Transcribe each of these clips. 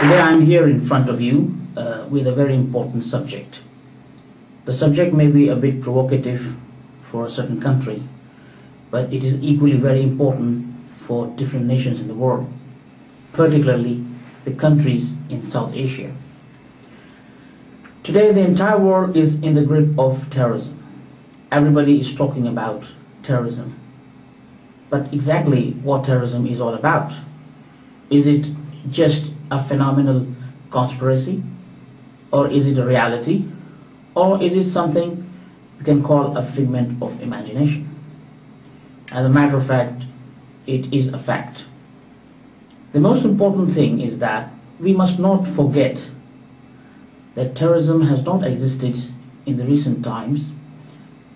Today I'm here in front of you with a very important subject. The subject may be a bit provocative for a certain country, but it is equally very important for different nations in the world, particularly the countries in South Asia. Today the entire world is in the grip of terrorism. Everybody is talking about terrorism. But exactly what terrorism is all about? Is it just a phenomenal conspiracy? Or is it a reality? Or is it something you can call a figment of imagination? As a matter of fact, it is a fact. The most important thing is that we must not forget that terrorism has not existed in the recent times.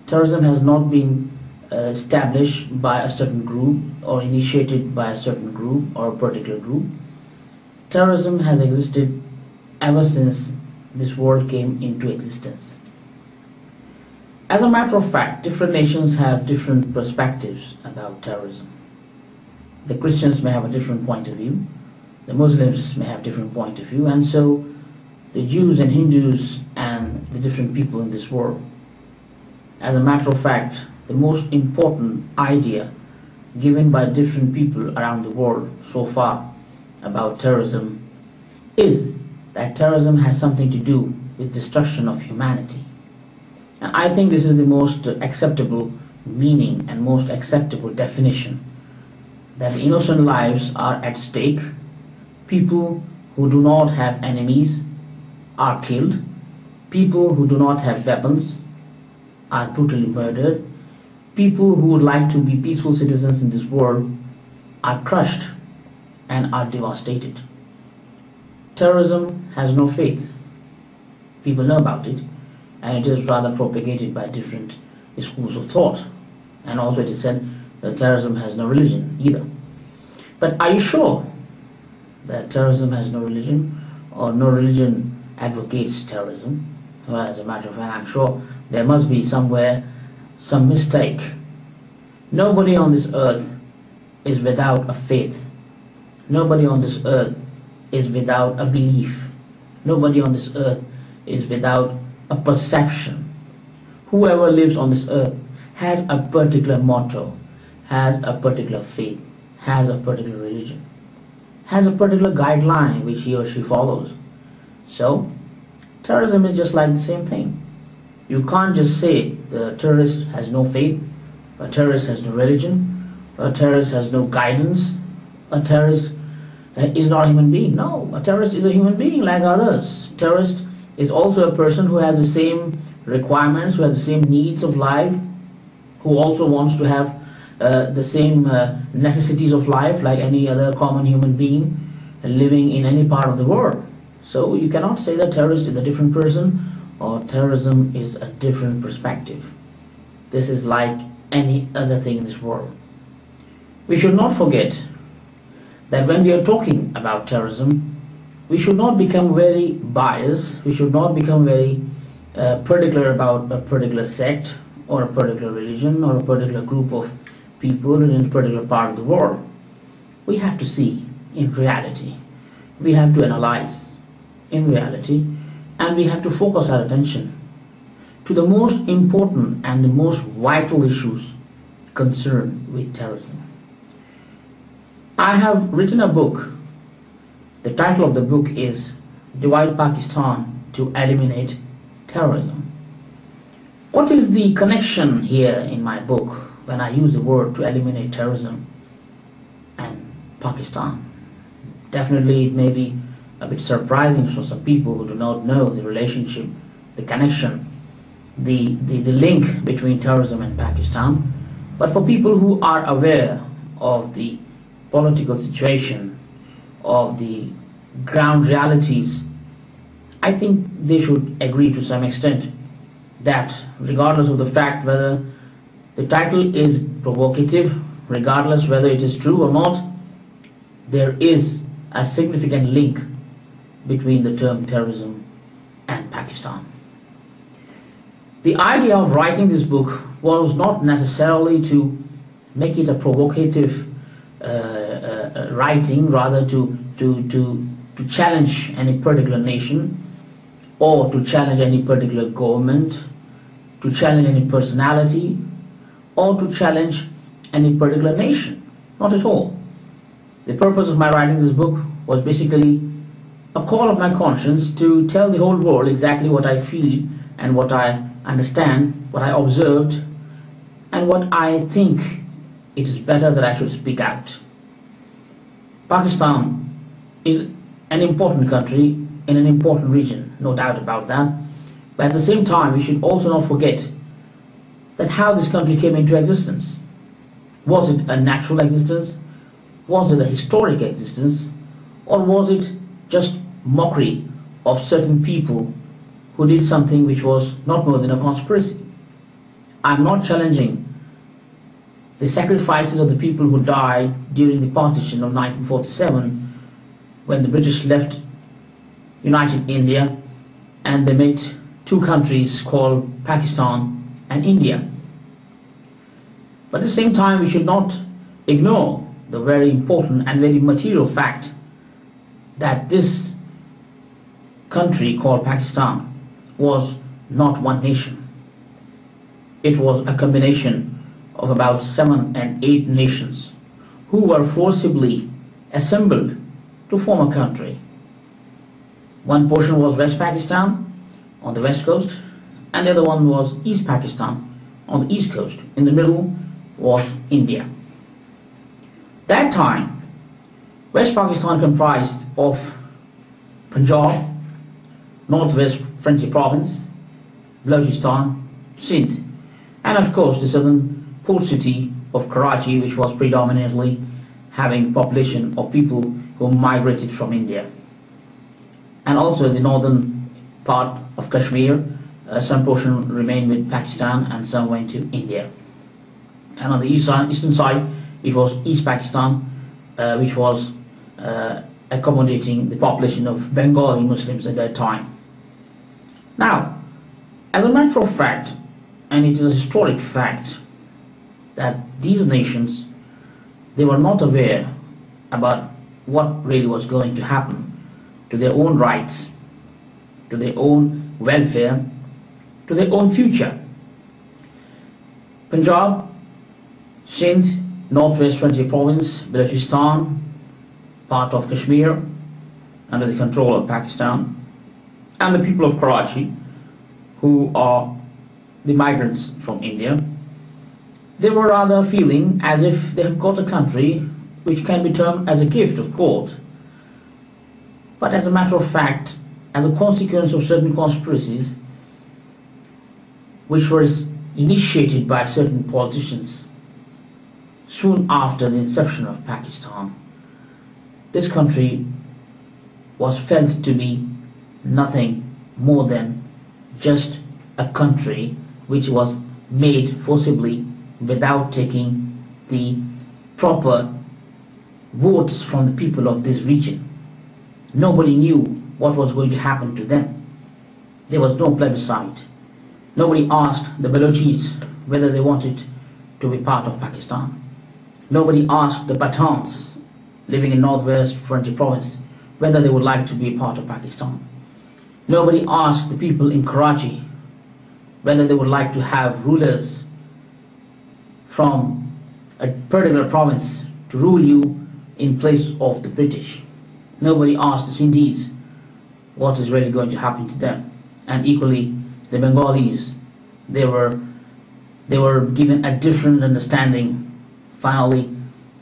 Terrorism has not been established by a certain group or initiated by a certain group or a particular group. Terrorism has existed ever since this world came into existence. As a matter of fact, different nations have different perspectives about terrorism. The Christians may have a different point of view, the Muslims may have a different point of view, and so the Jews and Hindus and the different people in this world. As a matter of fact, the most important idea given by different people around the world so far about terrorism is that terrorism has something to do with destruction of humanity. And I think this is the most acceptable meaning and most acceptable definition, that the innocent lives are at stake, people who do not have enemies are killed, people who do not have weapons are brutally murdered, people who would like to be peaceful citizens in this world are crushed and are devastated. Terrorism has no faith. People know about it, and it is rather propagated by different schools of thought. And also it is said that terrorism has no religion either. But are you sure that terrorism has no religion, or no religion advocates terrorism? Well, as a matter of fact, I'm sure there must be somewhere some mistake. Nobody on this earth is without a faith. Nobody on this earth is without a belief. Nobody on this earth is without a perception. Whoever lives on this earth has a particular motto, has a particular faith, has a particular religion, has a particular guideline which he or she follows. So, terrorism is just like the same thing. You can't just say the terrorist has no faith, a terrorist has no religion, a terrorist has no guidance, a terrorist is not a human being. No, a terrorist is a human being like others. Terrorist is also a person who has the same requirements, who has the same needs of life, who also wants to have the same necessities of life like any other common human being living in any part of the world. So you cannot say that terrorist is a different person or terrorism is a different perspective. This is like any other thing in this world. We should not forget that when we are talking about terrorism, we should not become very biased, we should not become very particular about a particular sect or a particular religion or a particular group of people in a particular part of the world. We have to see in reality, we have to analyze in reality, and we have to focus our attention to the most important and the most vital issues concerned with terrorism. I have written a book. The title of the book is Divide Pakistan to Eliminate Terrorism. What is the connection here in my book when I use the word to eliminate terrorism and Pakistan? Definitely it may be a bit surprising for some people who do not know the relationship, the connection, the link between terrorism and Pakistan. But for people who are aware of the political situation, of the ground realities, I think they should agree to some extent that regardless of the fact whether the title is provocative, regardless whether it is true or not, there is a significant link between the term terrorism and Pakistan. The idea of writing this book was not necessarily to make it a provocative writing, rather to to challenge any particular nation, or to challenge any particular government, to challenge any personality, or to challenge any particular nation. Not at all. The purpose of my writing this book was basically a call of my conscience to tell the whole world exactly what I feel and what I understand, what I observed, and what I think it is better that I should speak out. Pakistan is an important country in an important region, no doubt about that. But at the same time, we should also not forget that how this country came into existence. Was it a natural existence? Was it a historic existence? Or was it just mockery of certain people who did something which was not more than a conspiracy? I'm not challenging the sacrifices of the people who died during the partition of 1947, when the British left United India and they made two countries called Pakistan and India. But at the same time, we should not ignore the very important and very material fact that this country called Pakistan was not one nation. It was a combination of about 7 and 8 nations who were forcibly assembled to form a country. One portion was West Pakistan on the west coast, and the other one was East Pakistan on the east coast. In the middle was India. That time, West Pakistan comprised of Punjab, Northwest Frontier Province, Balochistan, Sindh, and of course the southern port city of Karachi, which was predominantly having population of people who migrated from India. And also the northern part of Kashmir, some portion remained with Pakistan and some went to India. And on the eastern side, it was East Pakistan, which was accommodating the population of Bengali Muslims at that time. Now, as a matter of fact, and it is a historic fact, that these nations, they were not aware about what really was going to happen to their own rights, to their own welfare, to their own future. Punjab, Sindh, Northwest Frontier Province, Balochistan, part of Kashmir, under the control of Pakistan, and the people of Karachi, who are the migrants from India, they were rather feeling as if they had got a country which can be termed as a gift of God. But as a matter of fact, as a consequence of certain conspiracies which were initiated by certain politicians soon after the inception of Pakistan, this country was felt to be nothing more than just a country which was made forcibly without taking the proper votes from the people of this region. Nobody knew what was going to happen to them. There was no plebiscite. Nobody asked the Balochis whether they wanted to be part of Pakistan. Nobody asked the Pathans living in Northwest Frontier Province whether they would like to be a part of Pakistan. Nobody asked the people in Karachi whether they would like to have rulers from a particular province to rule you in place of the British. Nobody asked the Sindhis what is really going to happen to them. And equally, the Bengalis, they were given a different understanding. Finally,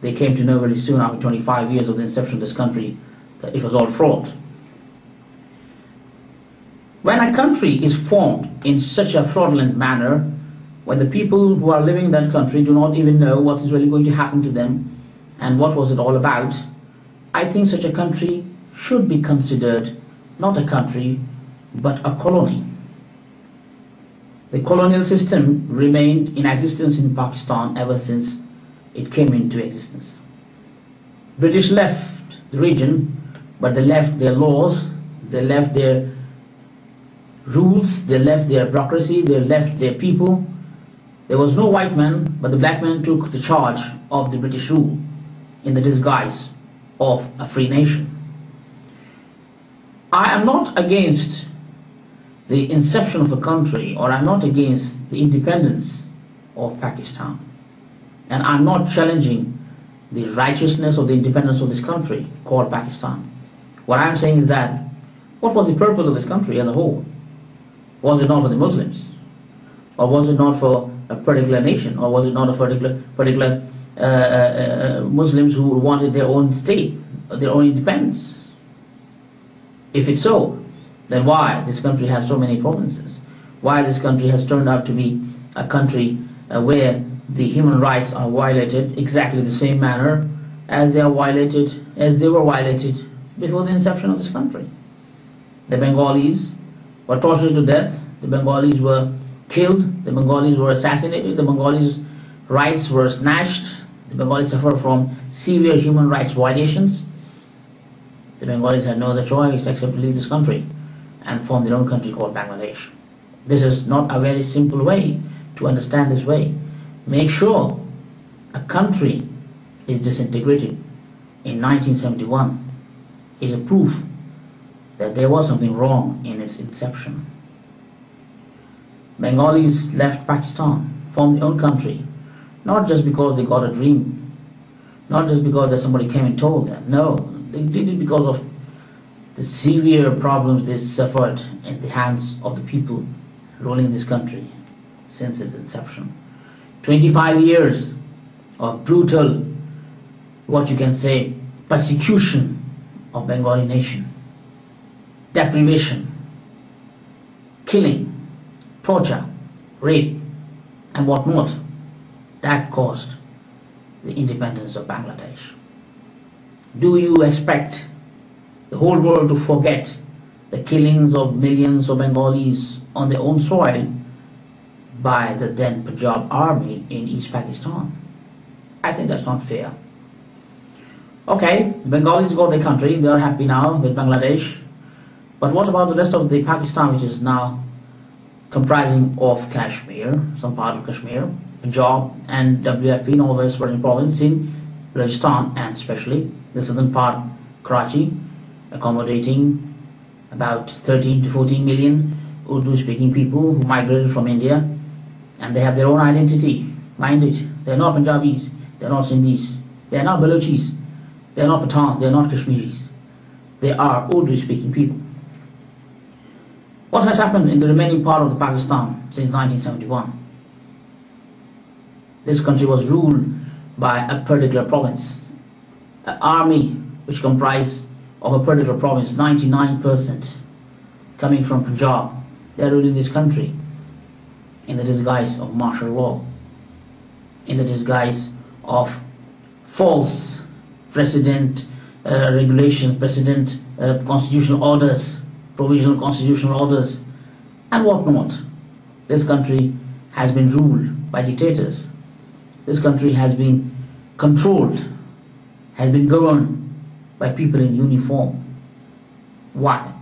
they came to know very soon, after 25 years of the inception of this country, that it was all fraud. When a country is formed in such a fraudulent manner, when the people who are living in that country do not even know what is really going to happen to them and what was it all about, I think such a country should be considered not a country but a colony. The colonial system remained in existence in Pakistan ever since it came into existence. British left the region, but they left their laws, they left their rules, they left their bureaucracy, they left their people. There was no white man, but the black man took the charge of the British rule in the disguise of a free nation. I am not against the inception of a country, or I'm not against the independence of Pakistan, and I'm not challenging the righteousness of the independence of this country called Pakistan. What I'm saying is that, what was the purpose of this country as a whole? Was it not for the Muslims? Or was it not for a particular nation? Or was it not a particular Muslims who wanted their own state, their own independence? If it's so, then why this country has so many provinces? Why this country has turned out to be a country where the human rights are violated exactly the same manner as they were violated before the inception of this country? The Bengalis were tortured to death, the Bengalis were killed, the Bengalis were assassinated, the Bengalis' rights were snatched, the Bengalis suffer from severe human rights violations. The Bengalis had no other choice except to leave this country and form their own country called Bangladesh. This is not a very simple way to understand this way. Make sure a country is disintegrated in 1971 is a proof that there was something wrong in its inception. Bengalis left Pakistan, formed their own country, not just because they got a dream, not just because that somebody came and told them. No, they did it because of the severe problems they suffered in the hands of the people ruling this country since its inception. 25 years of brutal, what you can say, persecution of Bengali nation, deprivation, killing, torture, rape, and whatnot. That caused the independence of Bangladesh. Do you expect the whole world to forget the killings of millions of Bengalis on their own soil by the then Punjab army in East Pakistan? I think that's not fair. Okay, Bengalis got their country, they are happy now with Bangladesh, but what about the rest of the Pakistan, which is now comprising of Kashmir, some part of Kashmir, Punjab and WFP and all the Western province in Rajasthan, and especially the southern part, Karachi, accommodating about 13 to 14 million Urdu-speaking people who migrated from India, and they have their own identity. Mind it, they're not Punjabis, they're not Sindhis, they're not Balochis, they're not Pathans, they're not Kashmiris. They are Urdu-speaking people. What has happened in the remaining part of the Pakistan since 1971? This country was ruled by a particular province, an army which comprised of a particular province, 99% coming from Punjab. They are ruling this country in the disguise of martial law, in the disguise of false precedent regulations, precedent constitutional orders, provisional constitutional orders, and whatnot. This country has been ruled by dictators. This country has been controlled, has been governed by people in uniform. Why?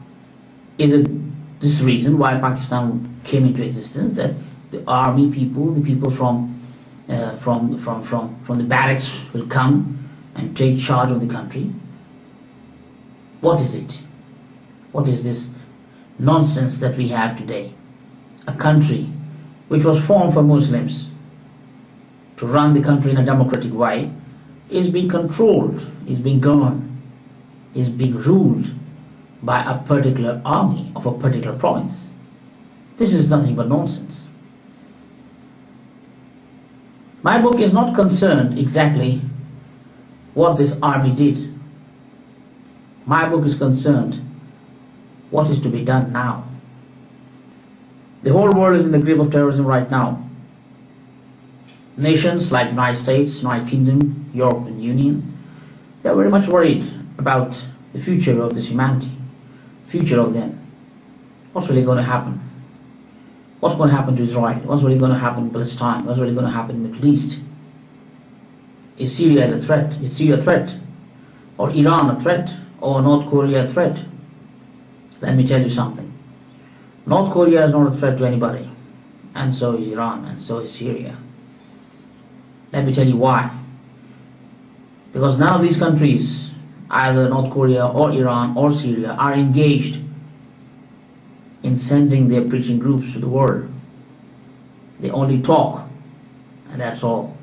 Is it this reason why Pakistan came into existence, that the army people, the people from the barracks will come and take charge of the country? What is it? What is this nonsense that we have today? A country which was formed for Muslims to run the country in a democratic way is being controlled, is being governed, is being ruled by a particular army of a particular province. This is nothing but nonsense. My book is not concerned exactly what this army did. My book is concerned what is to be done now. The whole world is in the grip of terrorism right now. Nations like United States, United Kingdom, European Union, they are very much worried about the future of this humanity, future of them. What's really going to happen? What's going to happen to Israel? What's really going to happen in Palestine? What's really going to happen in the Middle East? Is Syria a threat? Is Syria a threat? Or Iran a threat? Or North Korea a threat? Let me tell you something. North Korea is not a threat to anybody, and so is Iran, and so is Syria. Let me tell you why. Because none of these countries either North Korea or Iran or Syria, are engaged in sending their preaching groups to the world. They only talk, and that's all.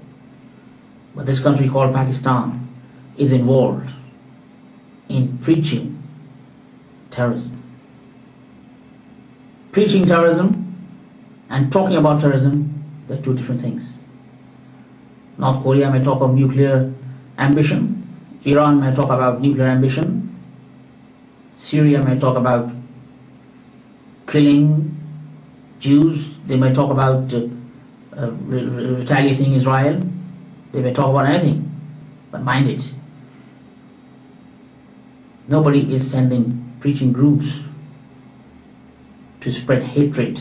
But this country called Pakistan is involved in preaching terrorism. Preaching terrorism and talking about terrorism, they're two different things. North Korea may talk of nuclear ambition, Iran may talk about nuclear ambition, Syria may talk about killing Jews, they may talk about retaliating Israel, they may talk about anything, but mind it, nobody is sending preaching groups to spread hatred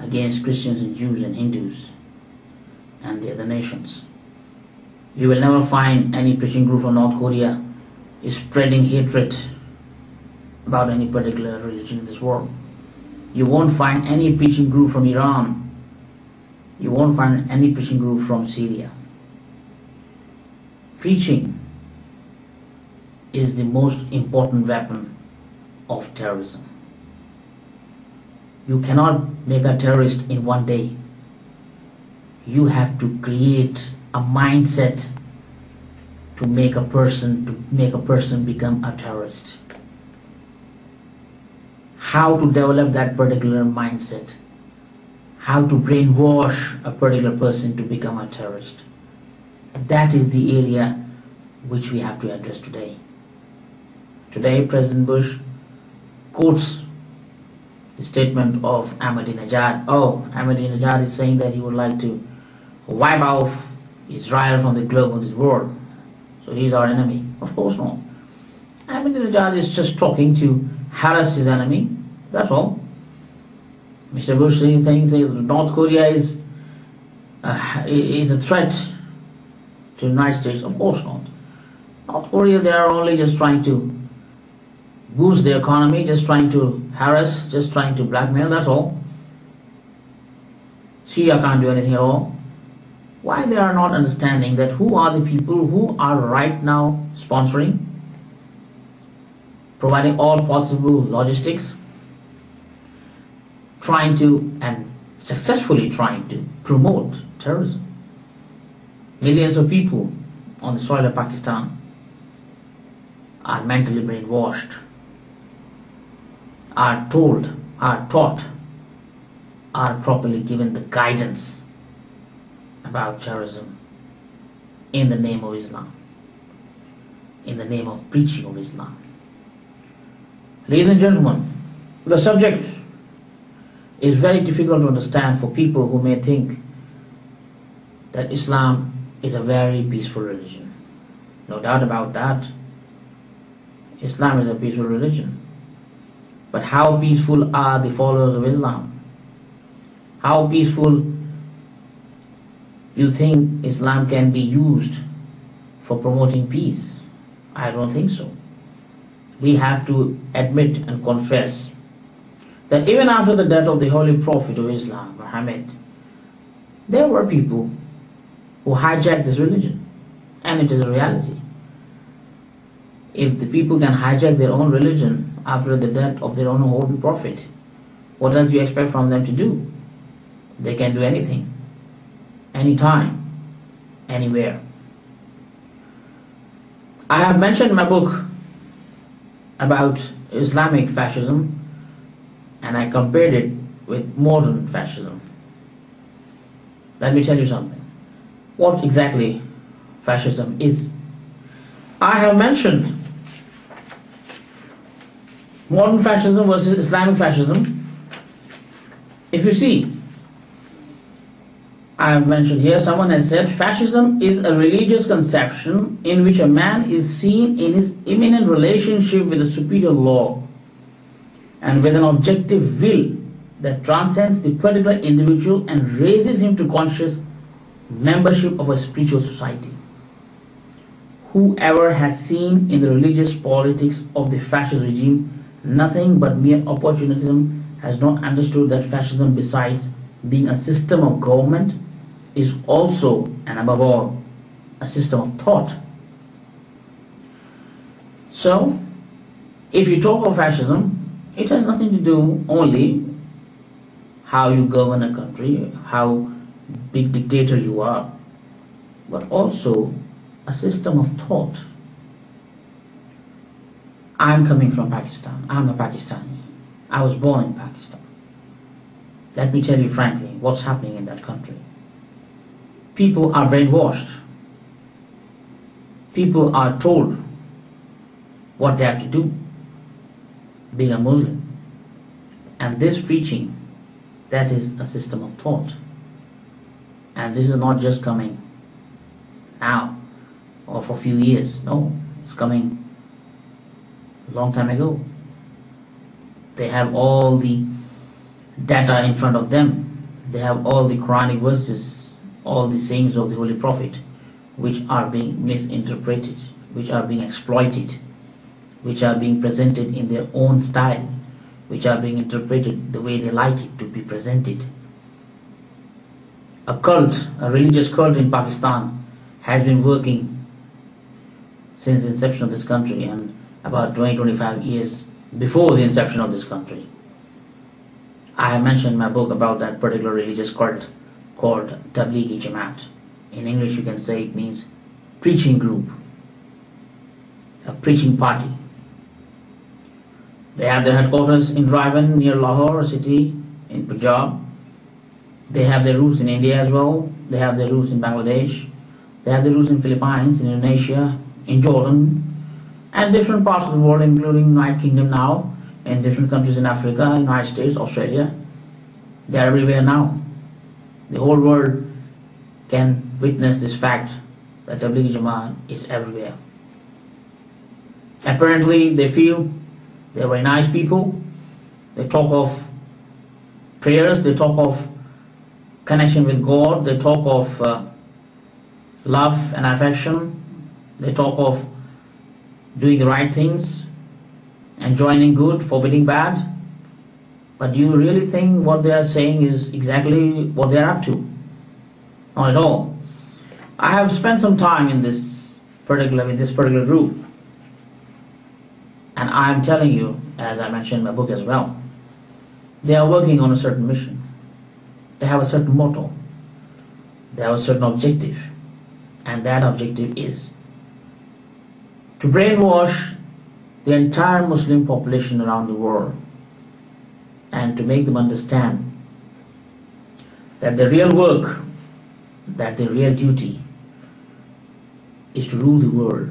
against Christians and Jews and Hindus and the other nations. You will never find any preaching group from North Korea is spreading hatred about any particular religion in this world. You won't find any preaching group from Iran. You won't find any preaching group from Syria. Preaching is the most important weapon of terrorism. You cannot make a terrorist in one day. You have to create a mindset to make a person become a terrorist. How to develop that particular mindset, how to brainwash a particular person to become a terrorist. That is the area which we have to address today. Today, President Bush quotes the statement of Ahmadinejad. Oh, Ahmadinejad is saying that he would like to wipe off Israel from the globe of this world. So he's our enemy. Of course not. Ahmadinejad is just talking to harass his enemy. That's all. Mr. Bush is saying North Korea is a threat to the United States. Of course not. North Korea, they are only just trying to boost the economy, just trying to harass, just trying to blackmail, that's all. Syria can't do anything at all. Why they are not understanding that who are the people who are right now sponsoring, providing all possible logistics, trying to and successfully trying to promote terrorism. Millions of people on the soil of Pakistan are mentally brainwashed, are told, are taught, are properly given the guidance about terrorism in the name of Islam, in the name of preaching of Islam. Ladies and gentlemen, the subject is very difficult to understand for people who may think that Islam is a very peaceful religion. No doubt about that. Islam is a peaceful religion. But how peaceful are the followers of Islam? How peaceful you think Islam can be used for promoting peace? I don't think so. We have to admit and confess that even after the death of the Holy Prophet of Islam, Muhammad, there were people who hijacked this religion, and it is a reality. If the people can hijack their own religion after the death of their own Holy Prophet, what else do you expect from them to do? They can do anything, anytime, anywhere. I have mentioned in my book about Islamic fascism, and I compared it with modern fascism. Let me tell you something. What exactly fascism is? I have mentioned modern fascism versus Islamic fascism. If you see, I have mentioned here, someone has said, fascism is a religious conception in which a man is seen in his imminent relationship with a superior law and with an objective will that transcends the particular individual and raises him to conscious membership of a spiritual society. Whoever has seen in the religious politics of the fascist regime nothing but mere opportunism has not understood that fascism, besides being a system of government, is also and above all a system of thought. So, if you talk of fascism, it has nothing to do only how you govern a country, how big dictator you are, but also a system of thought. I'm coming from Pakistan. I'm a Pakistani. I was born in Pakistan. Let me tell you frankly what's happening in that country. People are brainwashed. People are told what they have to do, being a Muslim. And this preaching, that is a system of thought. And this is not just coming now or for a few years. No, it's coming a long time ago. They have all the data in front of them. They have all the Quranic verses, all the sayings of the Holy Prophet, which are being misinterpreted, which are being exploited, which are being presented in their own style, which are being interpreted the way they like it to be presented. A cult, a religious cult in Pakistan has been working since the inception of this country and about 20-25 years before the inception of this country. I have mentioned in my book about that particular religious cult called Tablighi Jamaat. In English you can say it means preaching group, a preaching party. They have their headquarters in Ravan near Lahore, a city in Punjab. They have their roots in India as well. They have their roots in Bangladesh. They have their roots in Philippines, in Indonesia, in Jordan, and different parts of the world, including United Kingdom now, and different countries in Africa, United States, Australia. They are everywhere now. The whole world can witness this fact that Tablighi Jamaat is everywhere. Apparently they feel they're very nice people. They talk of prayers, they talk of connection with God, they talk of love and affection, they talk of doing the right things, enjoining good, forbidding bad. But do you really think what they are saying is exactly what they are up to? Not at all. I have spent some time in this particular group, and I am telling you, as I mentioned in my book as well, they are working on a certain mission. They have a certain motto. They have a certain objective, and that objective is to brainwash the entire Muslim population around the world and to make them understand that the real work, that the real duty is to rule the world,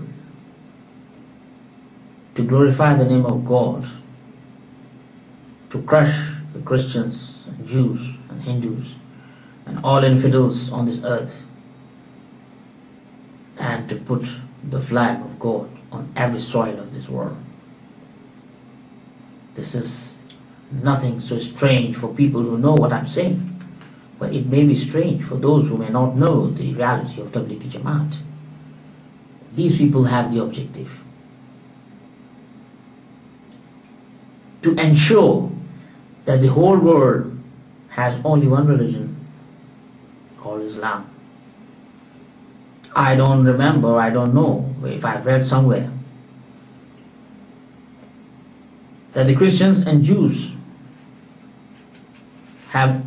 to glorify the name of God, to crush the Christians and Jews and Hindus and all infidels on this earth, and to put the flag of God on every soil of this world. This is nothing so strange for people who know what I'm saying, but it may be strange for those who may not know the reality of Tablighi Jamaat. These people have the objective to ensure that the whole world has only one religion called Islam. I don't remember, I don't know if I've read somewhere that the Christians and Jews have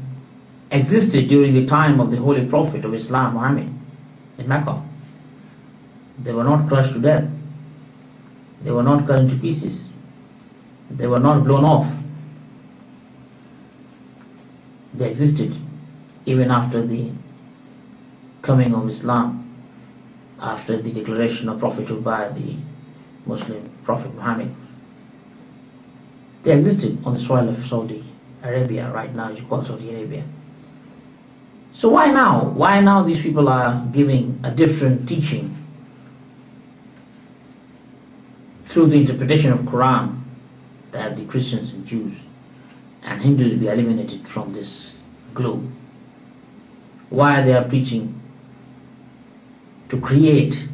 existed during the time of the Holy Prophet of Islam, Muhammad, in Mecca. They were not crushed to death. They were not cut into pieces. They were not blown off. They existed even after the coming of Islam, after the declaration of prophethood by the Muslim Prophet Muhammad. They existed on the soil of Saudi Arabia, right now as you call Saudi Arabia. So why now? Why now these people are giving a different teaching through the interpretation of Quran that the Christians and Jews and Hindus be eliminated from this globe? Why they are preaching to create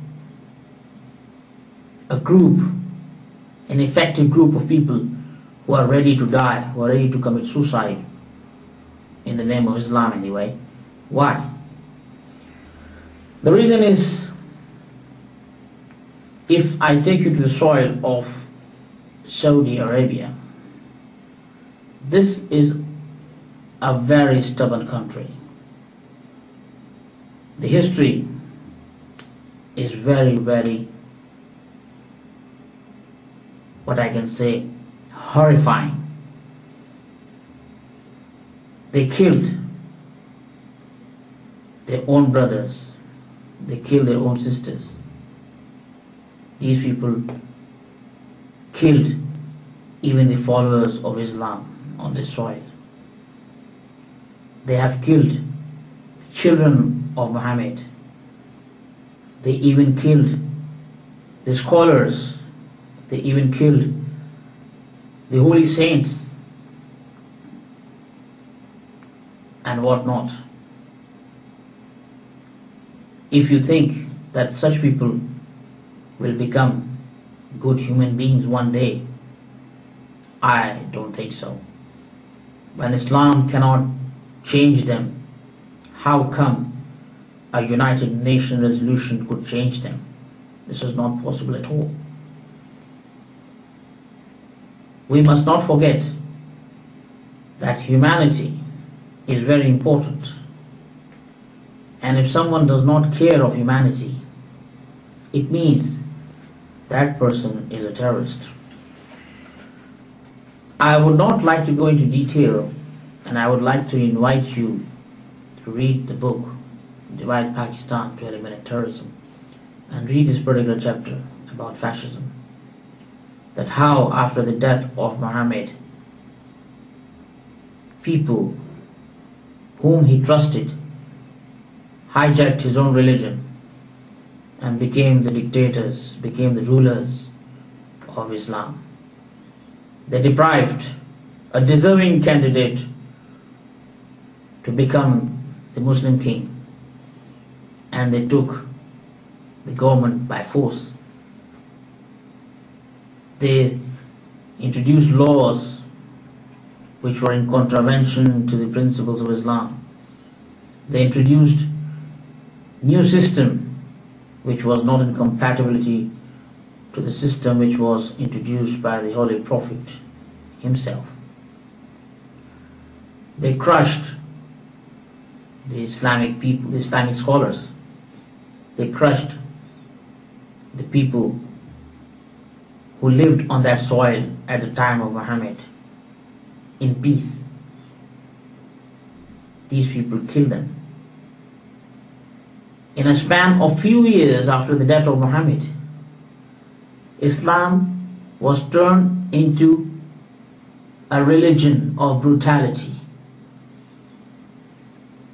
a group, an effective group of people who are ready to die, who are ready to commit suicide in the name of Islam anyway. Why? The reason is If I take you to the soil of Saudi Arabia, this is a very stubborn country. The history is very, very, what I can say, horrifying. They killed their own brothers, they killed their own sisters. These people killed even the followers of Islam on this soil. They have killed the children of Muhammad. They even killed the scholars. They even killed the holy saints and whatnot. If you think that such people will become good human beings one day, I don't think so. When Islam cannot change them, how come a United Nations resolution could change them? This is not possible at all. We must not forget that humanity is very important. And if someone does not care of humanity, it means that person is a terrorist. I would not like to go into detail, and I would like to invite you to read the book, Divide Pakistan to Eliminate Terrorism, and read this particular chapter about fascism. That how after the death of Muhammad, people whom he trusted hijacked his own religion and became the dictators, became the rulers of Islam. They deprived a deserving candidate to become the Muslim king, and they took the government by force. They introduced laws which were in contravention to the principles of Islam. They introduced new system which was not in compatibility to the system which was introduced by the Holy Prophet himself. They crushed the Islamic people, the Islamic scholars. They crushed the people who lived on that soil at the time of Muhammad in peace. These people killed them. In a span of few years after the death of Muhammad, Islam was turned into a religion of brutality,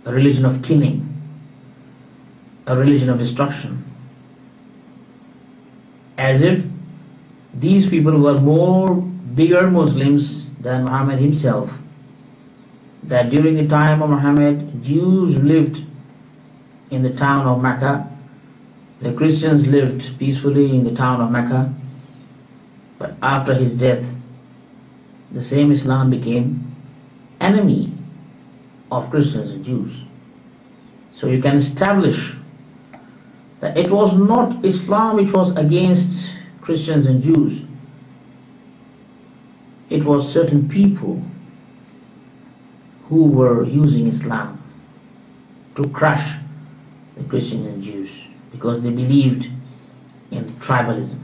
a religion of killing, a religion of destruction, as if these people were more bigger Muslims than Muhammad himself, that during the time of Muhammad, Jews lived in the town of Mecca, the Christians lived peacefully in the town of Mecca, but after his death, the same Islam became enemy of Christians and Jews. So you can establish that it was not Islam which was against Christians and Jews. It was certain people who were using Islam to crush the Christians and Jews because they believed in tribalism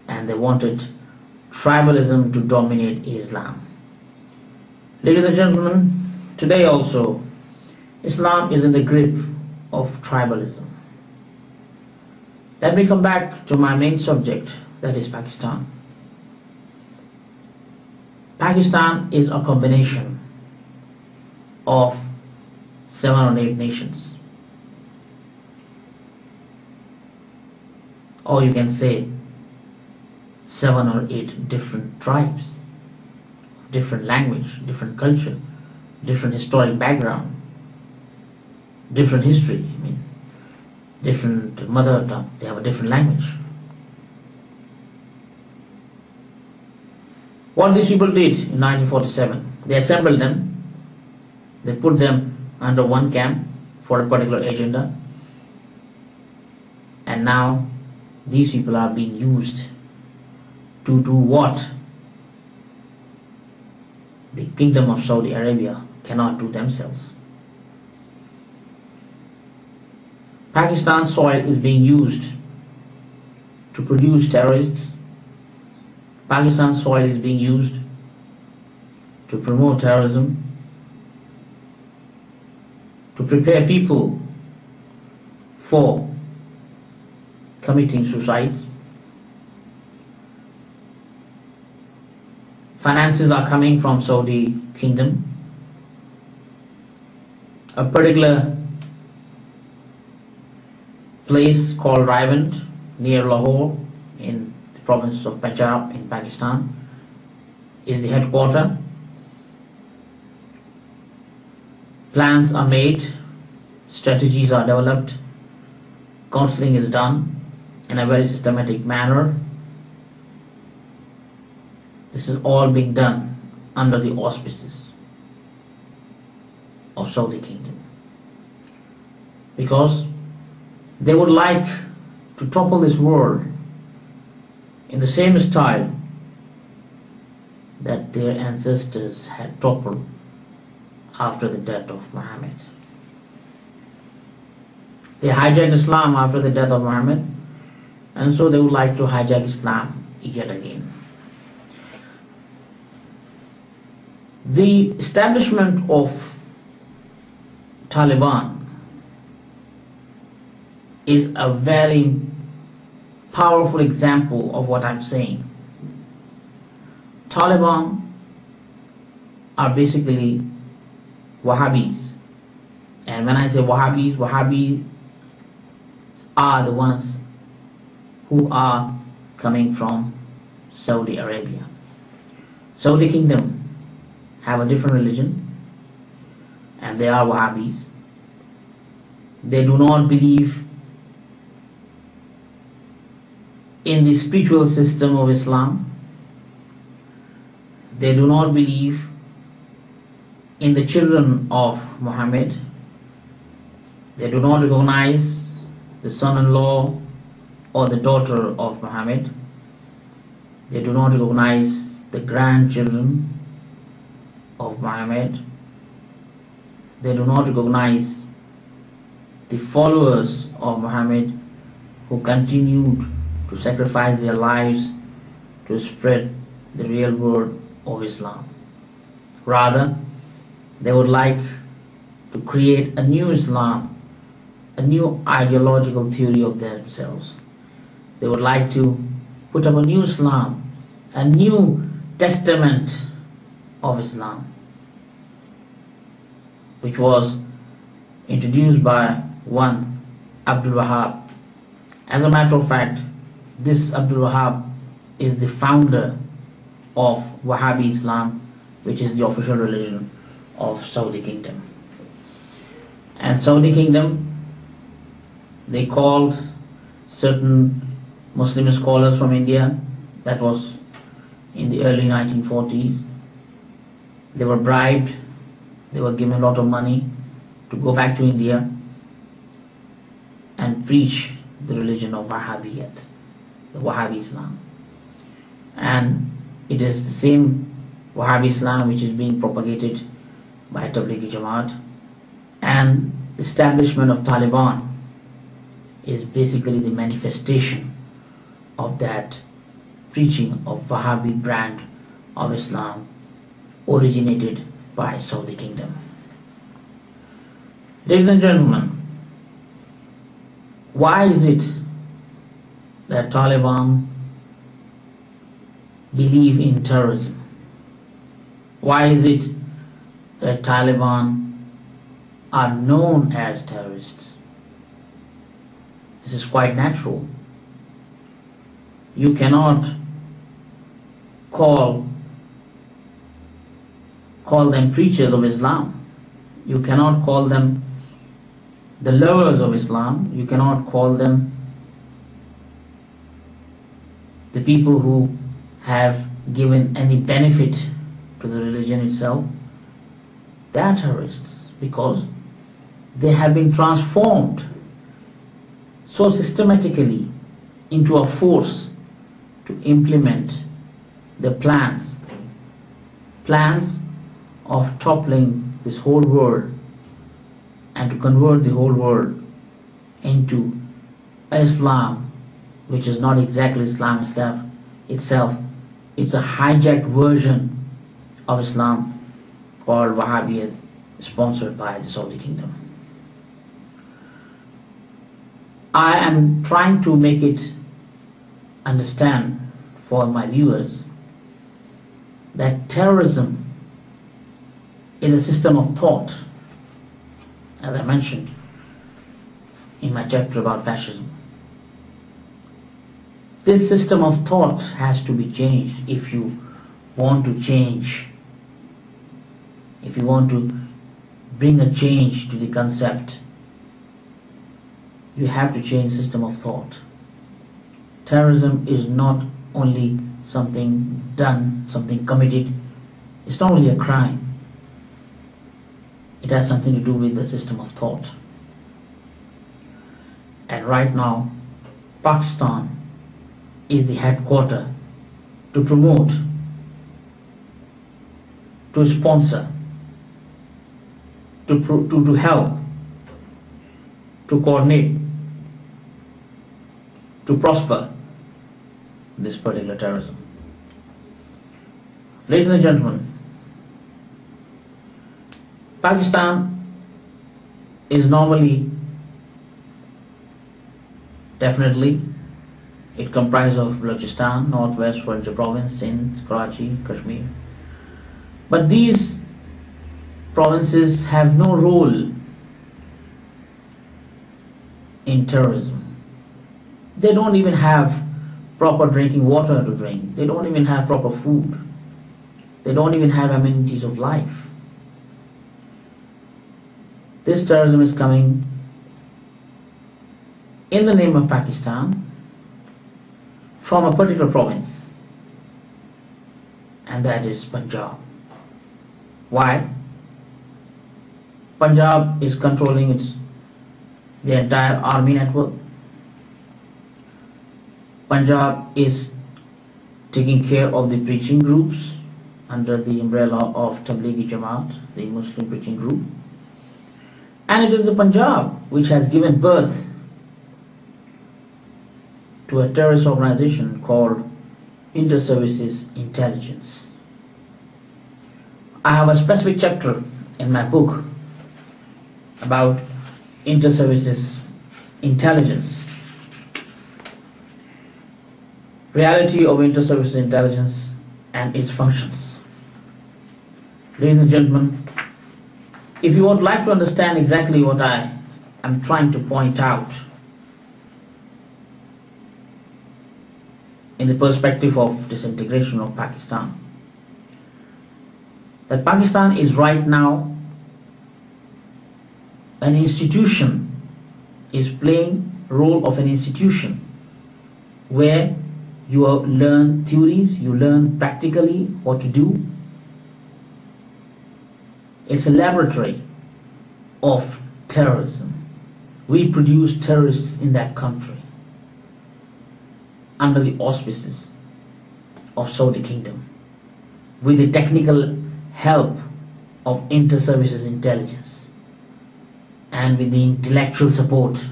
and they wanted tribalism to dominate Islam. Ladies and gentlemen, today also Islam is in the grip of tribalism. Let me come back to my main subject, that is Pakistan. Pakistan is a combination of 7 or 8 nations. Or you can say 7 or 8 different tribes, different language, different culture, different historic background, different history, different mother tongue, they have a different language. What these people did in 1947, they assembled them, they put them under one camp for a particular agenda, and now these people are being used to do what the Kingdom of Saudi Arabia cannot do themselves. Pakistan's soil is being used to produce terrorists. Pakistan's soil is being used to promote terrorism, to prepare people for committing suicide. Finances are coming from Saudi Kingdom. A particular place called Rawalpindi near Lahore in the province of Punjab in Pakistan is the headquarters. Plans are made, strategies are developed, counseling is done in a very systematic manner. This is all being done under the auspices of Saudi Kingdom, because they would like to topple this world in the same style that their ancestors had toppled after the death of Muhammad. They hijacked Islam after the death of Muhammad, and so they would like to hijack Islam yet again. The establishment of Taliban is a very powerful example of what I'm saying. Taliban are basically Wahhabis, and when I say Wahhabis, Wahhabis are the ones who are coming from Saudi Arabia. Saudi Kingdom have a different religion, and they are Wahhabis. They do not believe in the spiritual system of Islam. They do not believe in the children of Muhammad. They do not recognize the son-in-law or the daughter of Muhammad. They do not recognize the grandchildren of Muhammad. They do not recognize the followers of Muhammad who continued to sacrifice their lives to spread the real word of Islam. Rather, they would like to create a new Islam, a new ideological theory of themselves. They would like to put up a new Islam, a new testament of Islam, which was introduced by one Abdul Wahab. As a matter of fact, this Abdul Wahab is the founder of Wahhabi Islam, which is the official religion of Saudi Kingdom. And Saudi Kingdom, they called certain Muslim scholars from India. That was in the early 1940s. They were bribed, they were given a lot of money to go back to India and preach the religion of Wahhabiyat, the Wahhabi Islam. And it is the same Wahhabi Islam which is being propagated by Tablighi Jamaat, and the establishment of Taliban is basically the manifestation of that preaching of Wahhabi brand of Islam originated by Saudi Kingdom. Ladies and gentlemen, why is it that Taliban believe in terrorism? Why is it that Taliban are known as terrorists? This is quite natural. You cannot call them preachers of Islam. You cannot call them the lovers of Islam. You cannot call them the people who have given any benefit to the religion itself. They are terrorists because they have been transformed so systematically into a force to implement the plans of toppling this whole world and to convert the whole world into Islam, which is not exactly Islam itself. It's a hijacked version of Islam called Wahhabiyat, sponsored by the Saudi Kingdom. I am trying to make it understand for my viewers that terrorism is a system of thought, as I mentioned in my chapter about fascism. This system of thought has to be changed if you want to change, if you want to bring a change to the concept. You have to change the system of thought. Terrorism is not only something done, something committed. It's not only a crime. It has something to do with the system of thought. And right now, Pakistan is the headquarter to promote, to sponsor, to help, to coordinate, to prosper this particular terrorism. Ladies and gentlemen, Pakistan is normally, definitely, it comprises of Balochistan, Northwest Frontier Province, Sindh, Karachi, Kashmir. But these provinces have no role in terrorism. They don't even have proper drinking water to drink. They don't even have proper food. They don't even have amenities of life. This terrorism is coming in the name of Pakistan from a particular province, and that is Punjab. Why? Punjab is controlling the entire army network. Punjab is taking care of the preaching groups under the umbrella of Tablighi Jamaat, the Muslim preaching group. And it is the Punjab which has given birth to a terrorist organization called Inter-Services Intelligence. I have a specific chapter in my book about Inter-Services Intelligence, reality of Inter-Services Intelligence and its functions. Ladies and gentlemen, if you would like to understand exactly what I am trying to point out in the perspective of disintegration of Pakistan, that Pakistan is right now an institution, is playing role of an institution where you learn theories, you learn practically what to do. It's a laboratory of terrorism. We produce terrorists in that country under the auspices of Saudi Kingdom with the technical help of Inter-Services Intelligence and with the intellectual support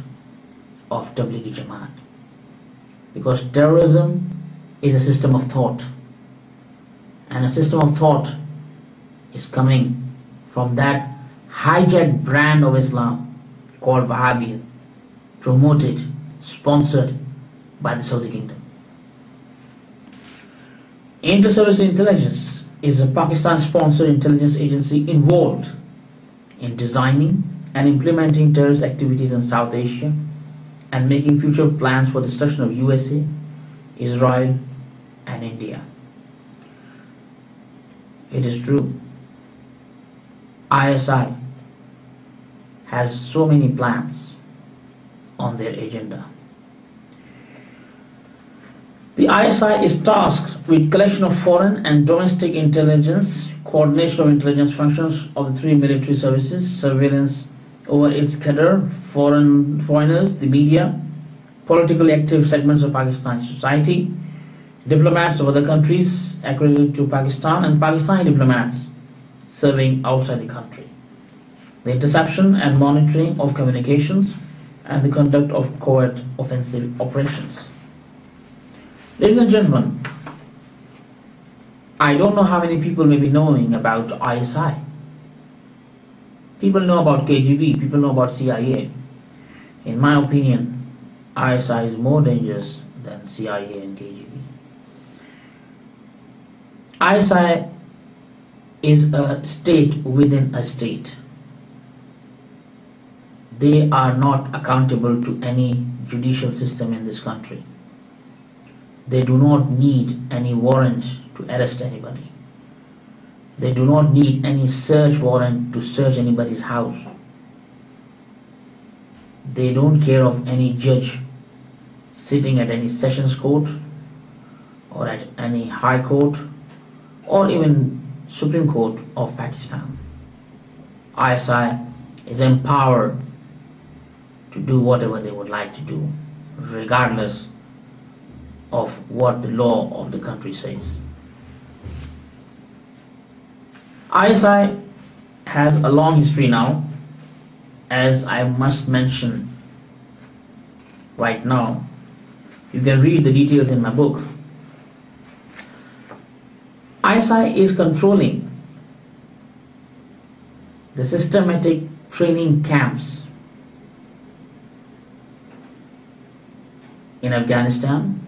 of Tablighi Jamaat. Because terrorism is a system of thought, and a system of thought is coming from that hijacked brand of Islam called Wahhabiyat, promoted, sponsored by the Saudi Kingdom. Inter-Services Intelligence is a Pakistan-sponsored intelligence agency involved in designing and implementing terrorist activities in South Asia and making future plans for destruction of USA, Israel and India. It is true, ISI has so many plans on their agenda. The ISI is tasked with collection of foreign and domestic intelligence, coordination of intelligence functions of the three military services, surveillance over its cadre, foreigners, the media, politically active segments of Pakistani society, diplomats of other countries accredited to Pakistan, and Pakistani diplomats serving outside the country, the interception and monitoring of communications, and the conduct of covert offensive operations. Ladies and gentlemen, I don't know how many people may be knowing about ISI. People know about KGB, people know about CIA. In my opinion, ISI is more dangerous than CIA and KGB. ISI is a state within a state. They are not accountable to any judicial system in this country. They do not need any warrant to arrest anybody. They do not need any search warrant to search anybody's house. They don't care of any judge sitting at any sessions court or at any high court or even Supreme Court of Pakistan. ISI is empowered to do whatever they would like to do, regardless of what the law of the country says. ISI has a long history now, as I must mention right now. You can read the details in my book. ISI is controlling the systematic training camps in Afghanistan,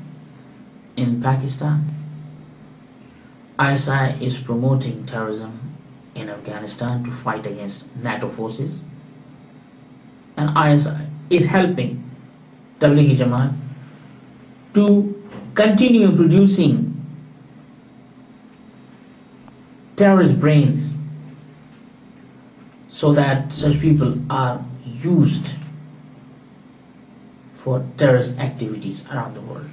in Pakistan. ISI is promoting terrorism in Afghanistan to fight against NATO forces, and ISI is helping Tablighi Jamaat to continue producing terrorist brains so that such people are used for terrorist activities around the world.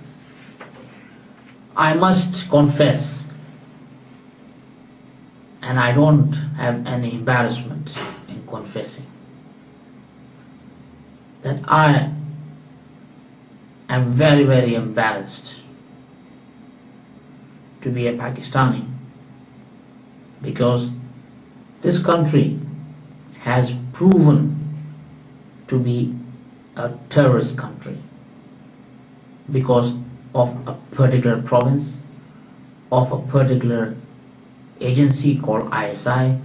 I must confess, and I don't have any embarrassment in confessing, that I am very, very embarrassed to be a Pakistani, because this country has proven to be a terrorist country because of a particular province, of a particular agency called ISI,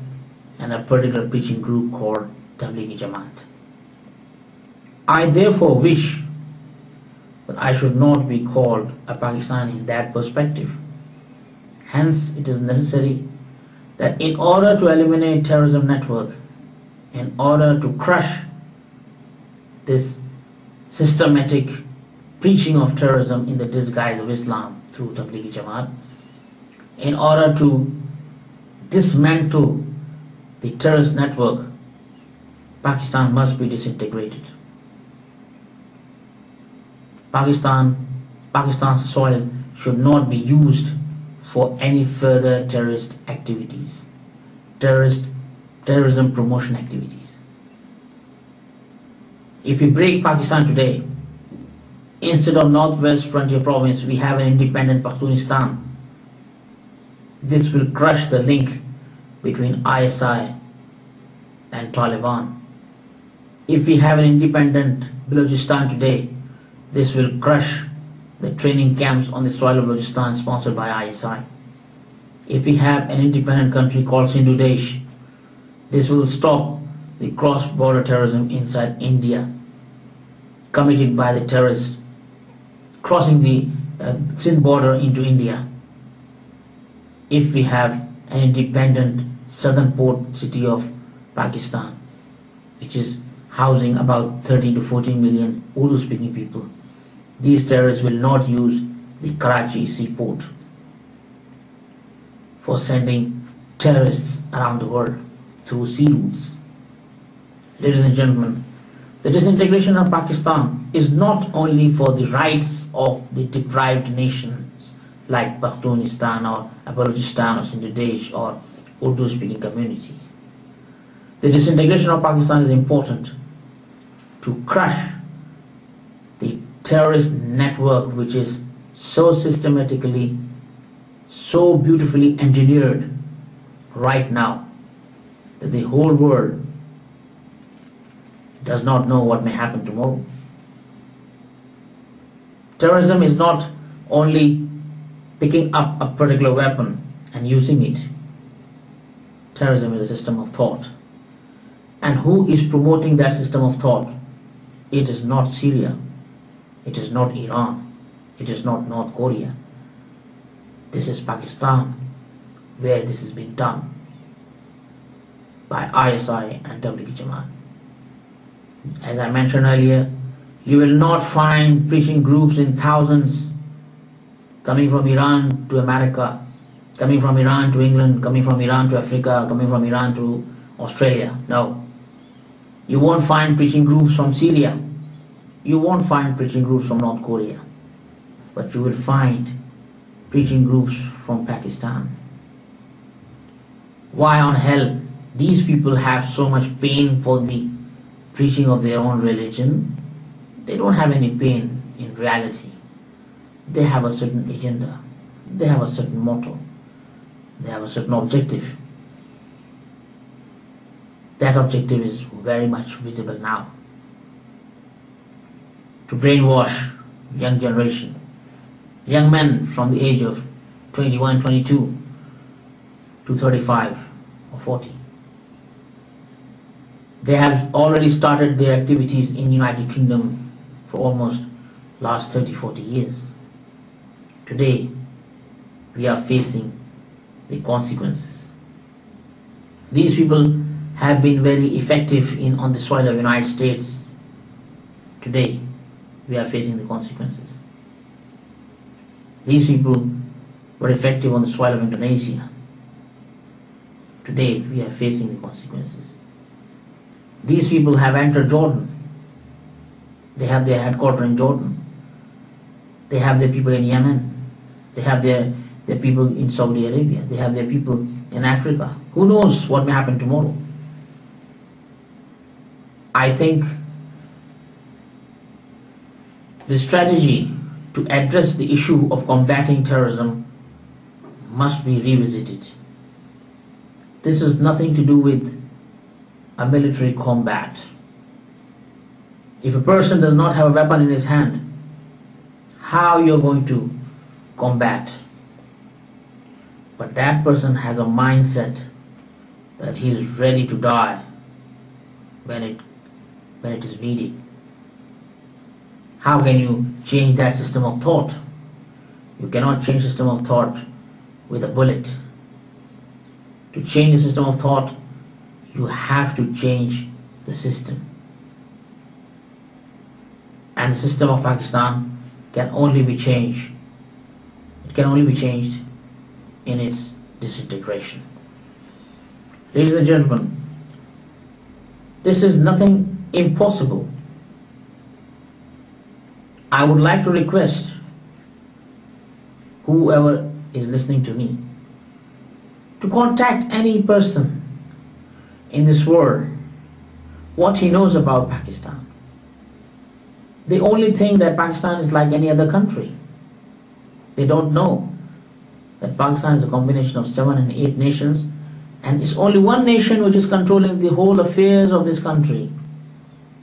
and a particular preaching group called Tablighi Jamaat. I therefore wish that I should not be called a Pakistani in that perspective. Hence, it is necessary that in order to eliminate terrorism network, in order to crush this systematic preaching of terrorism in the disguise of Islam through Tablighi Jamaat, in order to dismantle the terrorist network, Pakistan must be disintegrated. Pakistan's soil should not be used for any further terrorist activities, terrorism promotion activities. If we break Pakistan today, instead of Northwest Frontier Province, we have an independent Pakhtunistan. This will crush the link between ISI and Taliban. If we have an independent Balochistan today, this will crush the training camps on the soil of Balochistan sponsored by ISI. If we have an independent country called Sindhu Desh, this will stop the cross-border terrorism inside India committed by the terrorists crossing the Sindh border into India. If we have an independent southern port city of Pakistan, which is housing about 13 to 14 million Urdu-speaking people, these terrorists will not use the Karachi seaport for sending terrorists around the world through sea routes. Ladies and gentlemen, the disintegration of Pakistan is not only for the rights of the deprived nations like Pakhtunistan or Balochistan or Sindh Desh or Urdu-speaking communities. The disintegration of Pakistan is important to crush the terrorist network which is so systematically, so beautifully engineered right now that the whole world does not know what may happen tomorrow. Terrorism is not only picking up a particular weapon and using it. Terrorism is a system of thought. And who is promoting that system of thought? It is not Syria. It is not Iran. It is not North Korea. This is Pakistan, where this is being done by ISI and Tablighi Jamaat. As I mentioned earlier, you will not find preaching groups in thousands coming from Iran to America, coming from Iran to England, coming from Iran to Africa, coming from Iran to Australia. No. You won't find preaching groups from Syria. You won't find preaching groups from North Korea. But you will find preaching groups from Pakistan. Why on hell these people have so much pain for the preaching of their own religion? They don't have any pain in reality. They have a certain agenda. They have a certain motto. They have a certain objective. That objective is very much visible now. To brainwash young generation, young men from the age of 21, 22 to 35 or 40. They have already started their activities in United Kingdom for almost last 30, 40 years. Today, we are facing the consequences. These people have been very effective on the soil of the United States. Today, we are facing the consequences. These people were effective on the soil of Indonesia. Today, we are facing the consequences. These people have entered Jordan. They have their headquarters in Jordan. They have their people in Yemen. They have their people in Saudi Arabia. They have their people in Africa. Who knows what may happen tomorrow? I think the strategy to address the issue of combating terrorism must be revisited. This has nothing to do with a military combat. If a person does not have a weapon in his hand, how you're going to combat? But that person has a mindset that he is ready to die when it is needed. How can you change that system of thought? You cannot change system of thought with a bullet. To change the system of thought, you have to change the system. And the system of Pakistan can only be changed. It can only be changed in its disintegration. Ladies and gentlemen, this is nothing impossible. I would like to request whoever is listening to me to contact any person in this world what he knows about Pakistan. They only think that Pakistan is like any other country. They don't know that Pakistan is a combination of 7 and 8 nations, and it's only one nation which is controlling the whole affairs of this country.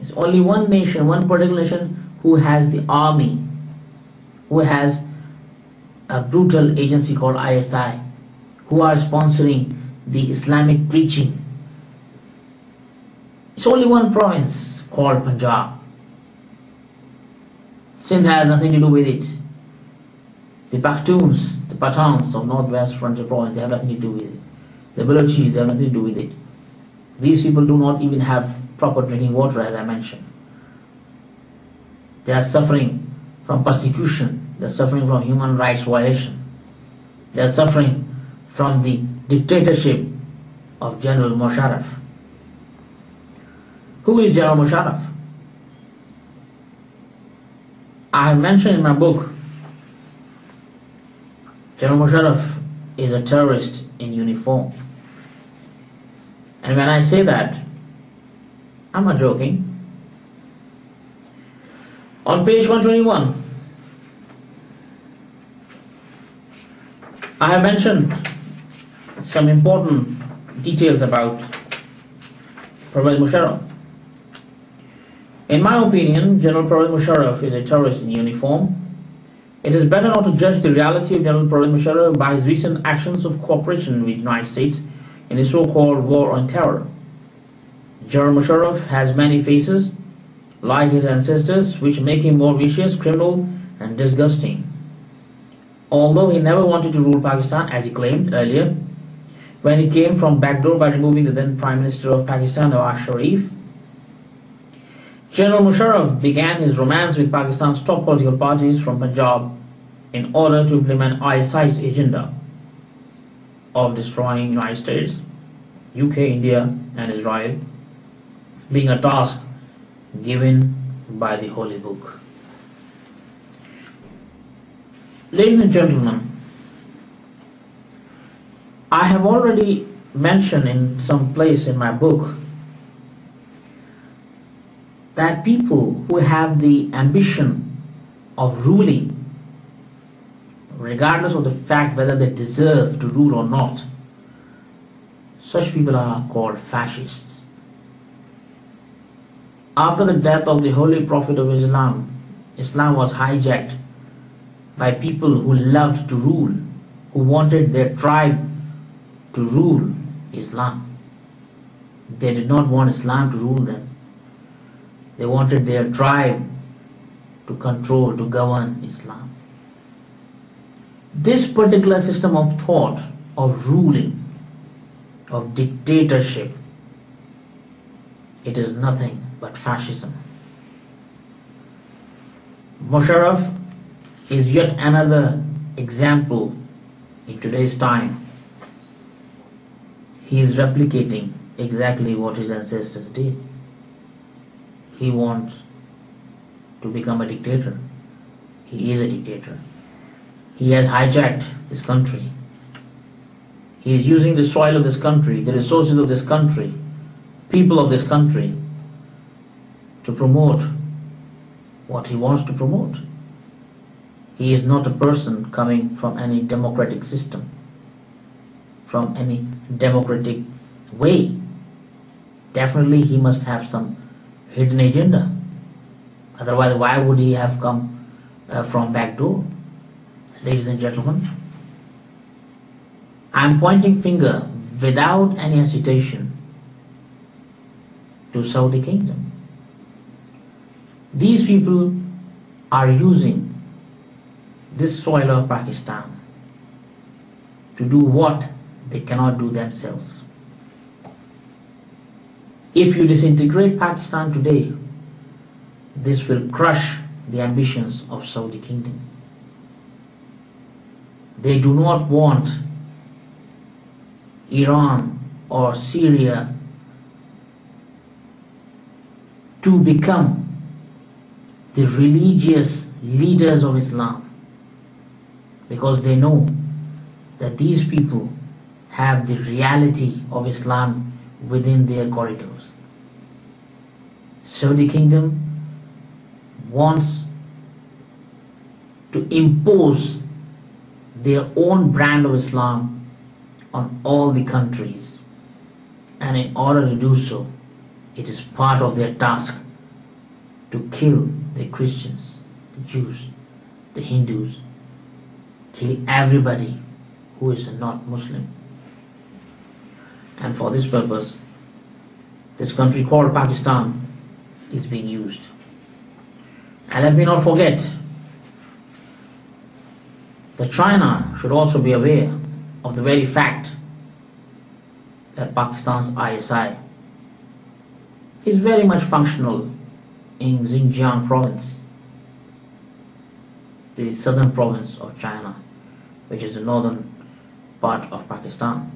It's only one nation, one particular nation who has the army, who has a brutal agency called ISI, who are sponsoring the Islamic preaching. It's only one province called Punjab. Sindh has nothing to do with it. The Pakhtuns, the Pathans of Northwest Frontier Province, they have nothing to do with it. The Balochis, they have nothing to do with it. These people do not even have proper drinking water, as I mentioned. They are suffering from persecution. They are suffering from human rights violation. They are suffering from the dictatorship of General Musharraf. Who is General Musharraf? I have mentioned in my book, General Musharraf is a terrorist in uniform. And when I say that, I'm not joking. On page 121, I have mentioned some important details about Pervez Musharraf. In my opinion, General Pervez Musharraf is a terrorist in uniform. It is better not to judge the reality of General Pervez Musharraf by his recent actions of cooperation with the United States in the so-called war on terror. General Musharraf has many faces, like his ancestors, which make him more vicious, criminal, and disgusting. Although he never wanted to rule Pakistan, as he claimed earlier, when he came from backdoor by removing the then Prime Minister of Pakistan, Nawaz Sharif, General Musharraf began his romance with Pakistan's top political parties from Punjab in order to implement ISI's agenda of destroying the United States, UK, India, and Israel, being a task given by the Holy Book. Ladies and gentlemen, I have already mentioned in some place in my book that people who have the ambition of ruling, regardless of the fact whether they deserve to rule or not, such people are called fascists. After the death of the Holy Prophet of Islam, Islam was hijacked by people who loved to rule, who wanted their tribe to rule Islam. They did not want Islam to rule them. They wanted their tribe to control, to govern Islam. This particular system of thought, of ruling, of dictatorship, it is nothing but fascism. Musharraf is yet another example in today's time. He is replicating exactly what his ancestors did. He wants to become a dictator. He is a dictator. He has hijacked this country. He is using the soil of this country, the resources of this country, people of this country, to promote what he wants to promote. He is not a person coming from any democratic system, from any democratic way. Definitely he must have some hidden agenda. Otherwise, why would he have come from back door? Ladies and gentlemen, I am pointing finger without any hesitation to Saudi Kingdom. These people are using this soil of Pakistan to do what they cannot do themselves. If you disintegrate Pakistan today, this will crush the ambitions of Saudi Kingdom. They do not want Iran or Syria to become the religious leaders of Islam, because they know that these people have the reality of Islam within their corridors. Saudi Kingdom wants to impose their own brand of Islam on all the countries, and in order to do so, it is part of their task to kill the Christians, the Jews, the Hindus, kill everybody who is not Muslim. And for this purpose, this country called Pakistan is being used. And let me not forget that China should also be aware of the very fact that Pakistan's ISI is very much functional in Xinjiang province, the southern province of China, which is the northern part of Pakistan.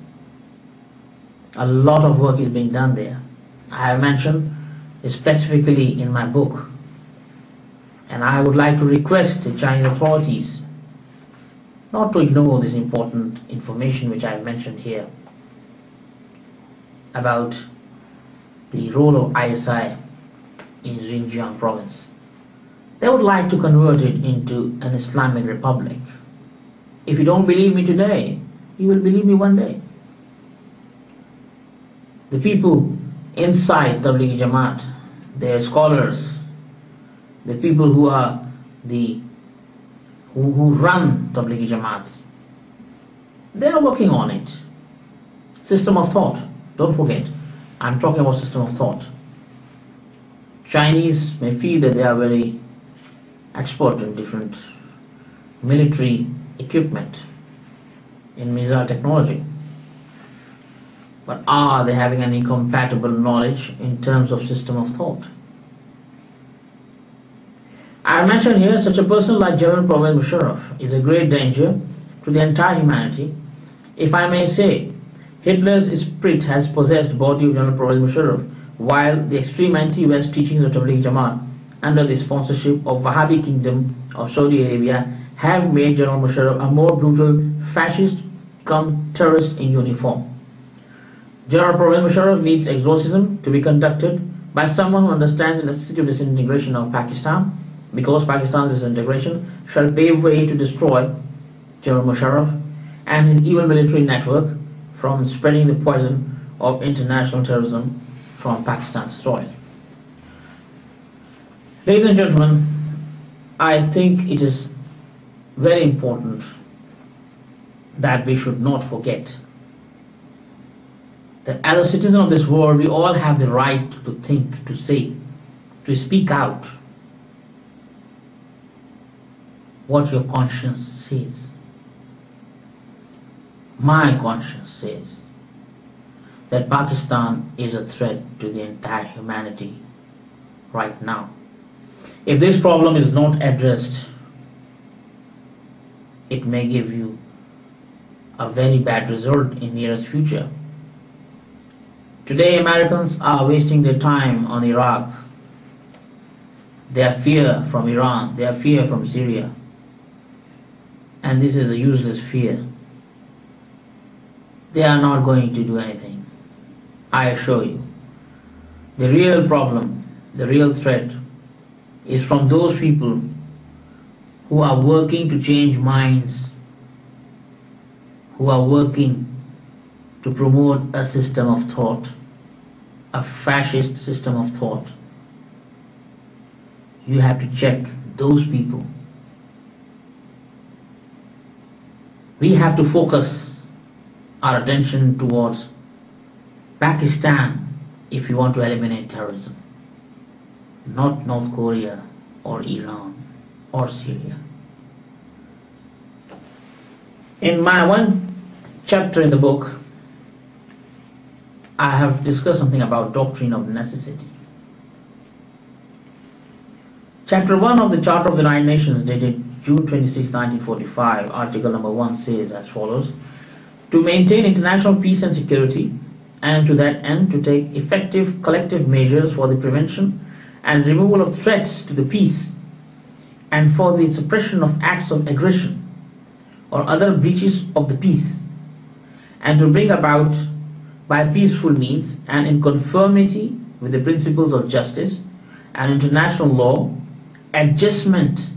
A lot of work is being done there. I have mentioned specifically in my book, and I would like to request the Chinese authorities not to ignore this important information which I have mentioned here about the role of ISI in Xinjiang province. They would like to convert it into an Islamic republic. If you don't believe me today, you will believe me one day. The people inside Tablighi Jamaat, their scholars, the people who are who run Tablighi Jamaat, they are working on it. System of thought. Don't forget, I'm talking about system of thought. Chinese may feel that they are very expert in different military equipment, in missile technology. But are they having any compatible knowledge in terms of system of thought? I mentioned here such a person like General Pervez Musharraf is a great danger to the entire humanity. If I may say, Hitler's spirit has possessed body of General Pervez Musharraf, while the extreme anti-West teachings of Tablighi Jamaat under the sponsorship of Wahhabi Kingdom of Saudi Arabia have made General Musharraf a more brutal fascist come terrorist in uniform. General Pervez Musharraf needs exorcism to be conducted by someone who understands the necessity of disintegration of Pakistan, because Pakistan's disintegration shall pave way to destroy General Musharraf and his evil military network from spreading the poison of international terrorism from Pakistan's soil. Ladies and gentlemen, I think it is very important that we should not forget that as a citizen of this world, we all have the right to think, to say, to speak out what your conscience says. My conscience says that Pakistan is a threat to the entire humanity right now. If this problem is not addressed, it may give you a very bad result in nearest future. Today, Americans are wasting their time on Iraq. They have fear from Iran, they have fear from Syria. And this is a useless fear. They are not going to do anything. I assure you. The real problem, the real threat is from those people who are working to change minds, who are working to promote a system of thought, a fascist system of thought. You have to check those people. We have to focus our attention towards Pakistan if you want to eliminate terrorism, not North Korea or Iran or Syria. In my one chapter in the book, I have discussed something about doctrine of necessity. Chapter 1 of the Charter of the United Nations, dated June 26, 1945, article number 1 says as follows: to maintain international peace and security, and to that end to take effective collective measures for the prevention and removal of threats to the peace, and for the suppression of acts of aggression or other breaches of the peace, and to bring about by peaceful means and in conformity with the principles of justice and international law, adjustment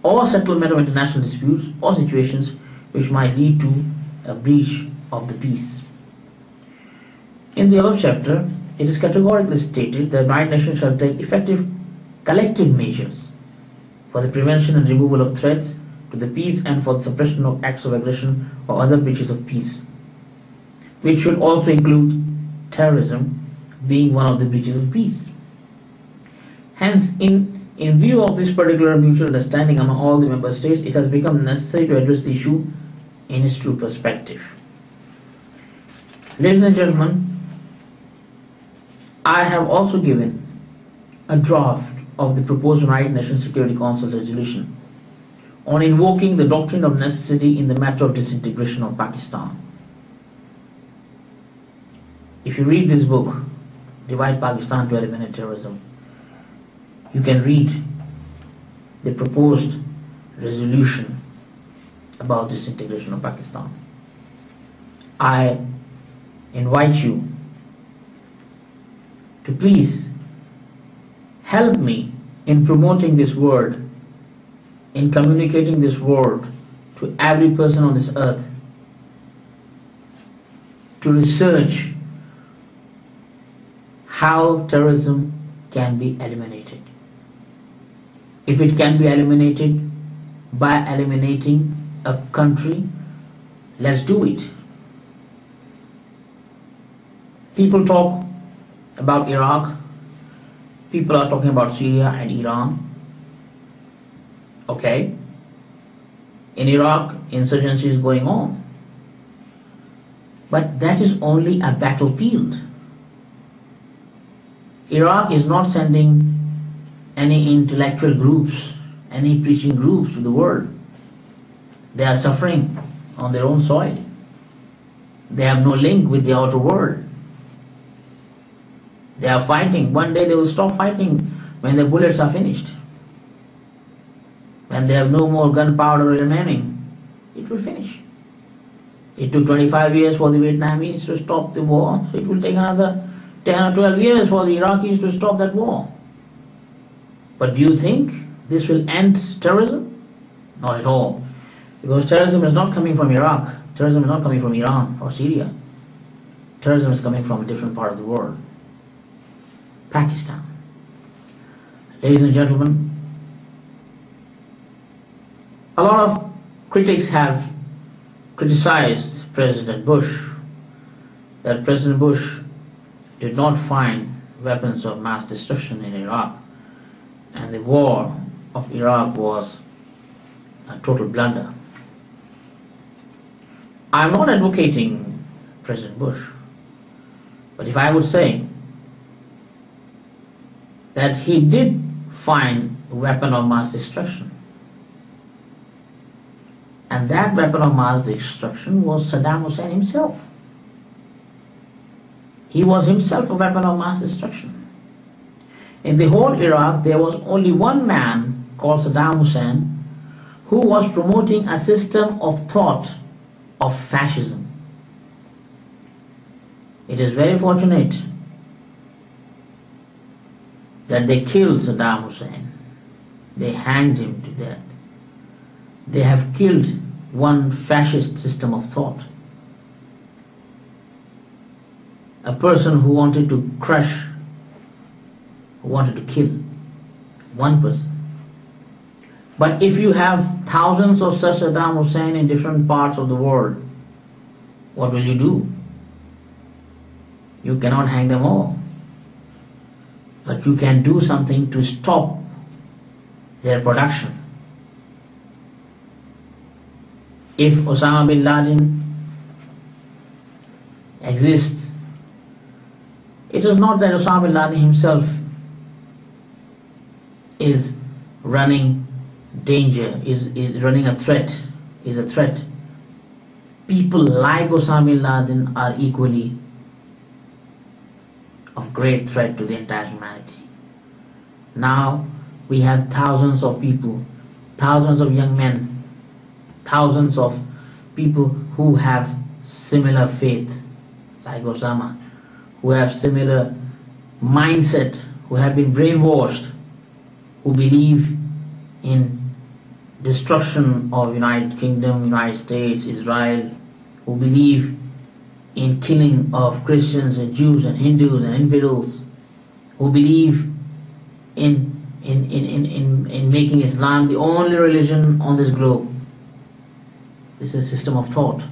or settlement of international disputes or situations which might lead to a breach of the peace. In the above chapter, it is categorically stated that the United Nations shall take effective collective measures for the prevention and removal of threats to the peace and for the suppression of acts of aggression or other breaches of peace, which should also include terrorism being one of the breaches of peace. Hence, in view of this particular mutual understanding among all the member states, it has become necessary to address the issue in its true perspective. Ladies and gentlemen, I have also given a draft of the proposed United Nations Security Council's resolution on invoking the doctrine of necessity in the matter of disintegration of Pakistan. If you read this book, Divide Pakistan to Eliminate Terrorism, you can read the proposed resolution about disintegration of Pakistan. I invite you to please help me in promoting this word, in communicating this word to every person on this earth, to research how terrorism can be eliminated. If it can be eliminated by eliminating a country, let's do it. People talk about Iraq, people are talking about Syria and Iran. Okay, in Iraq, insurgency is going on. But that is only a battlefield. Iraq is not sending any intellectual groups, any preaching groups to the world. They are suffering on their own soil. They have no link with the outer world. They are fighting. One day they will stop fighting when the bullets are finished. When they have no more gunpowder remaining, it will finish. It took 25 years for the Vietnamese to stop the war, so it will take another 10 or 12 years for the Iraqis to stop that war. But do you think this will end terrorism? Not at all. Because terrorism is not coming from Iraq. Terrorism is not coming from Iran or Syria. Terrorism is coming from a different part of the world. Pakistan. Ladies and gentlemen, a lot of critics have criticized President Bush, that President Bush did not find weapons of mass destruction in Iraq, and the war of Iraq was a total blunder. I'm not advocating President Bush, but if I would say that he did find a weapon of mass destruction, and that weapon of mass destruction was Saddam Hussein himself. He was himself a weapon of mass destruction. In the whole Iraq, there was only one man called Saddam Hussein who was promoting a system of thought of fascism. It is very fortunate that they killed Saddam Hussein. They hanged him to death. They have killed one fascist system of thought. A person who wanted to crush, who wanted to kill one person. But if you have thousands of such Saddam Hussein in different parts of the world, what will you do? You cannot hang them all. But you can do something to stop their production. If Osama bin Laden exists, it is not that Osama bin Laden himself is running danger, is running a threat, is a threat. People like Osama bin Laden are equally of great threat to the entire humanity. Now we have thousands of people, thousands of young men, thousands of people who have similar faith like Osama, who have similar mindset, who have been brainwashed, who believe in destruction of United Kingdom, United States, Israel, who believe in killing of Christians and Jews and Hindus and infidels, who believe in making Islam the only religion on this globe. This is a system of thought.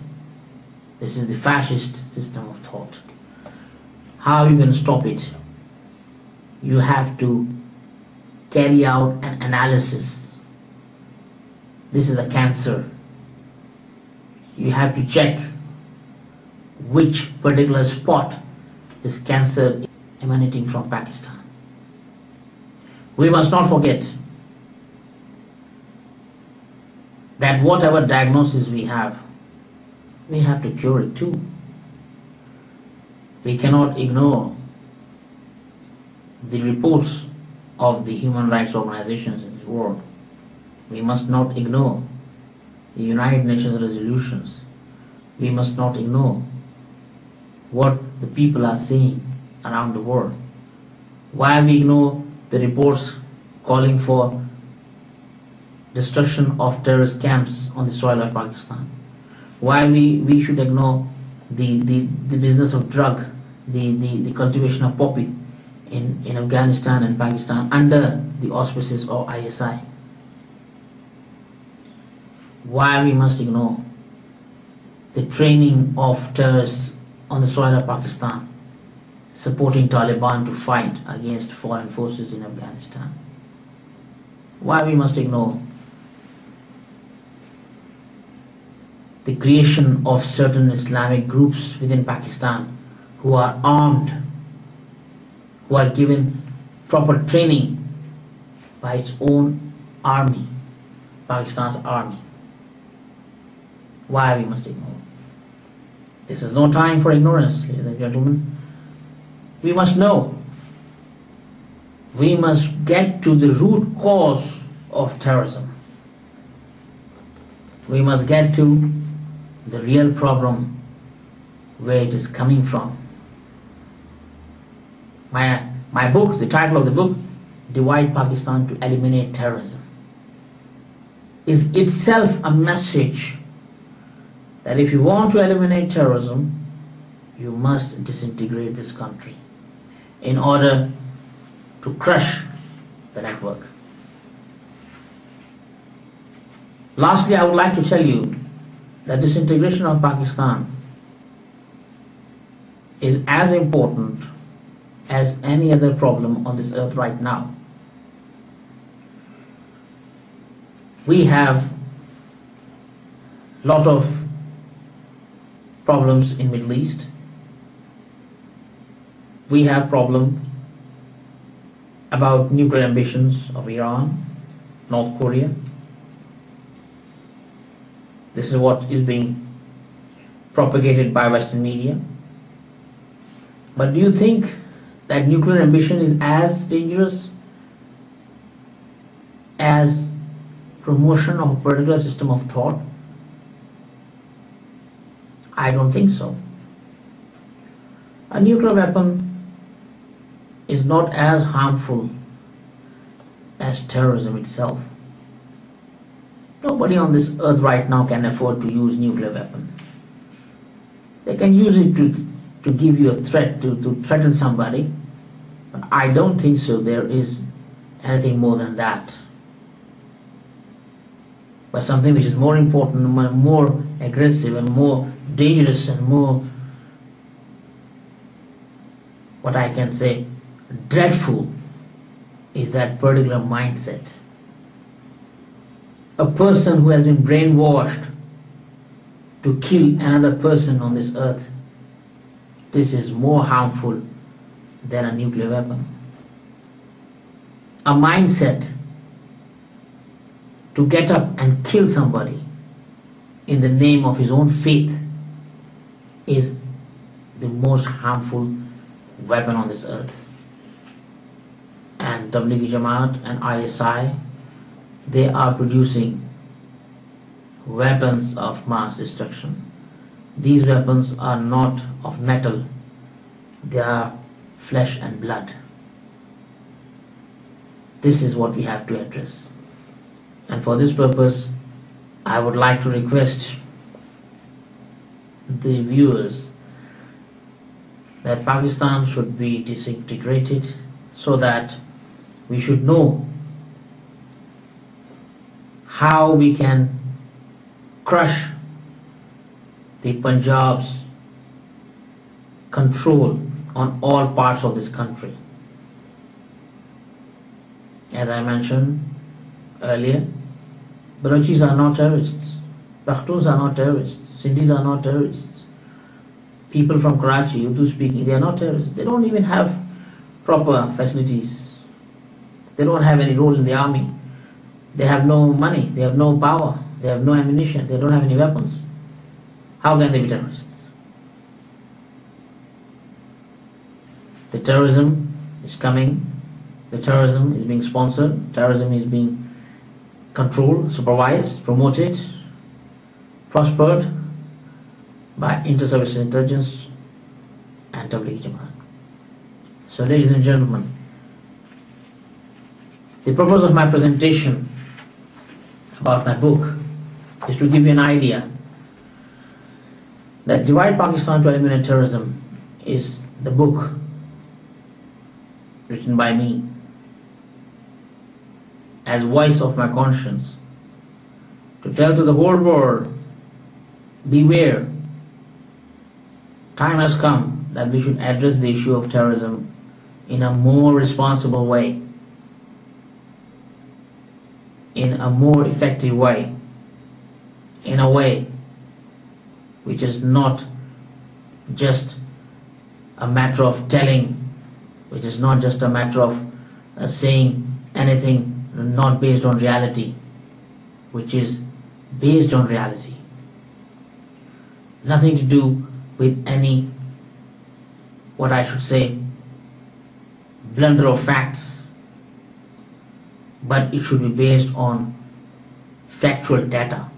This is the fascist system of thought. How are you going to stop it? You have to carry out an analysis. This is a cancer. You have to check which particular spot is cancer emanating from Pakistan. We must not forget that whatever diagnosis we have to cure it too. We cannot ignore the reports of the human rights organizations in this world. We must not ignore the United Nations resolutions. We must not ignore what the people are saying around the world. Why we ignore the reports calling for destruction of terrorist camps on the soil of Pakistan. Why we should ignore the business of drug, the cultivation of poppy in Afghanistan and Pakistan under the auspices of ISI. Why we must ignore the training of terrorists on the soil of Pakistan, supporting Taliban to fight against foreign forces in Afghanistan. Why we must ignore the creation of certain Islamic groups within Pakistan who are armed, who are given proper training by its own army, Pakistan's army. Why we must ignore? This is no time for ignorance, ladies and gentlemen. We must know. We must get to the root cause of terrorism. We must get to the real problem, where it is coming from. My book, the title of the book, Divide Pakistan to Eliminate Terrorism, is itself a message that if you want to eliminate terrorism, you must disintegrate this country in order to crush the network. Lastly, I would like to tell you that disintegration of Pakistan is as important as any other problem on this earth right now. We have a lot of problems in Middle East. We have problem about nuclear ambitions of Iran, North Korea. This is what is being propagated by Western media. But do you think that nuclear ambition is as dangerous as promotion of a particular system of thought? I don't think so. A nuclear weapon is not as harmful as terrorism itself. Nobody on this earth right now can afford to use nuclear weapon. They can use it to give you a threat, to threaten somebody, but I don't think so there is anything more than that. But something which is more important, more aggressive and more dangerous and more, what I can say, dreadful, is that particular mindset. A person who has been brainwashed to kill another person on this earth, this is more harmful than a nuclear weapon. A mindset to get up and kill somebody in the name of his own faith is the most harmful weapon on this earth. And Tablighi Jamaat and ISI, they are producing weapons of mass destruction. These weapons are not of metal, they are flesh and blood. This is what we have to address. And for this purpose, I would like to request the viewers that Pakistan should be disintegrated so that we should know how we can crush the Punjab's control on all parts of this country. As I mentioned earlier, Balochis are not terrorists, Pakhtuns are not terrorists, Sindhis are not terrorists. People from Karachi, Urdu speaking, they are not terrorists. They don't even have proper facilities. They don't have any role in the army. They have no money, they have no power, they have no ammunition, they don't have any weapons. How can they be terrorists? The terrorism is coming, the terrorism is being sponsored, terrorism is being controlled, supervised, promoted, prospered by inter-service intelligence and Tablighi Jamaat. So ladies and gentlemen, The purpose of my presentation about my book is to give you an idea that Divide Pakistan to Eliminate Terrorism is the book written by me as voice of my conscience to tell to the whole world, beware, time has come that we should address the issue of terrorism in a more responsible way, in a more effective way, in a way which is not just a matter of telling, which is not just a matter of saying anything not based on reality, which is based on reality. Nothing to do with any, what I should say, blunder of facts, but it should be based on factual data.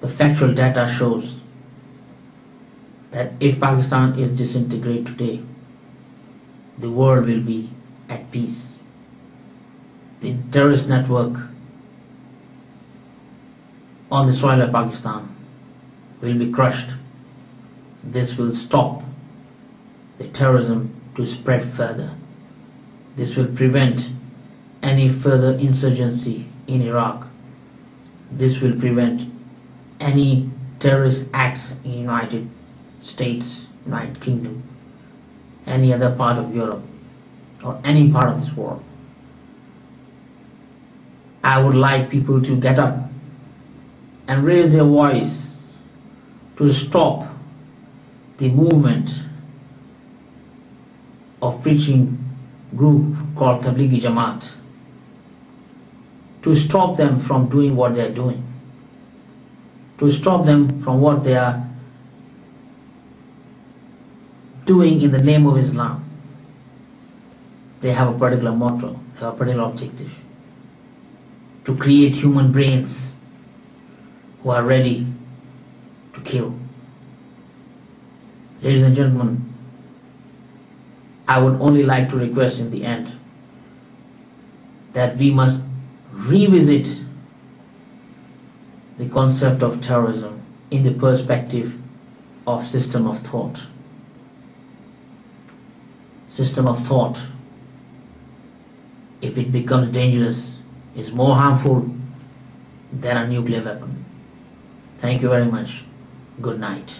The factual data shows that if Pakistan is disintegrated today, the world will be at peace. The terrorist network on the soil of Pakistan will be crushed. This will stop the terrorism to spread further. This will prevent any further insurgency in Iraq. This will prevent any terrorist acts in United States, United Kingdom, any other part of Europe, or any part of this world. I would like people to get up and raise their voice to stop the movement of preaching group called Tablighi Jamaat, to stop them from doing what they are doing, to stop them from what they are doing in the name of Islam. They have a particular motto, they have a particular objective: to create human brains who are ready to kill. Ladies and gentlemen, I would only like to request in the end that we must revisit the concept of terrorism in the perspective of system of thought. System of thought, if it becomes dangerous, is more harmful than a nuclear weapon. Thank you very much. Good night.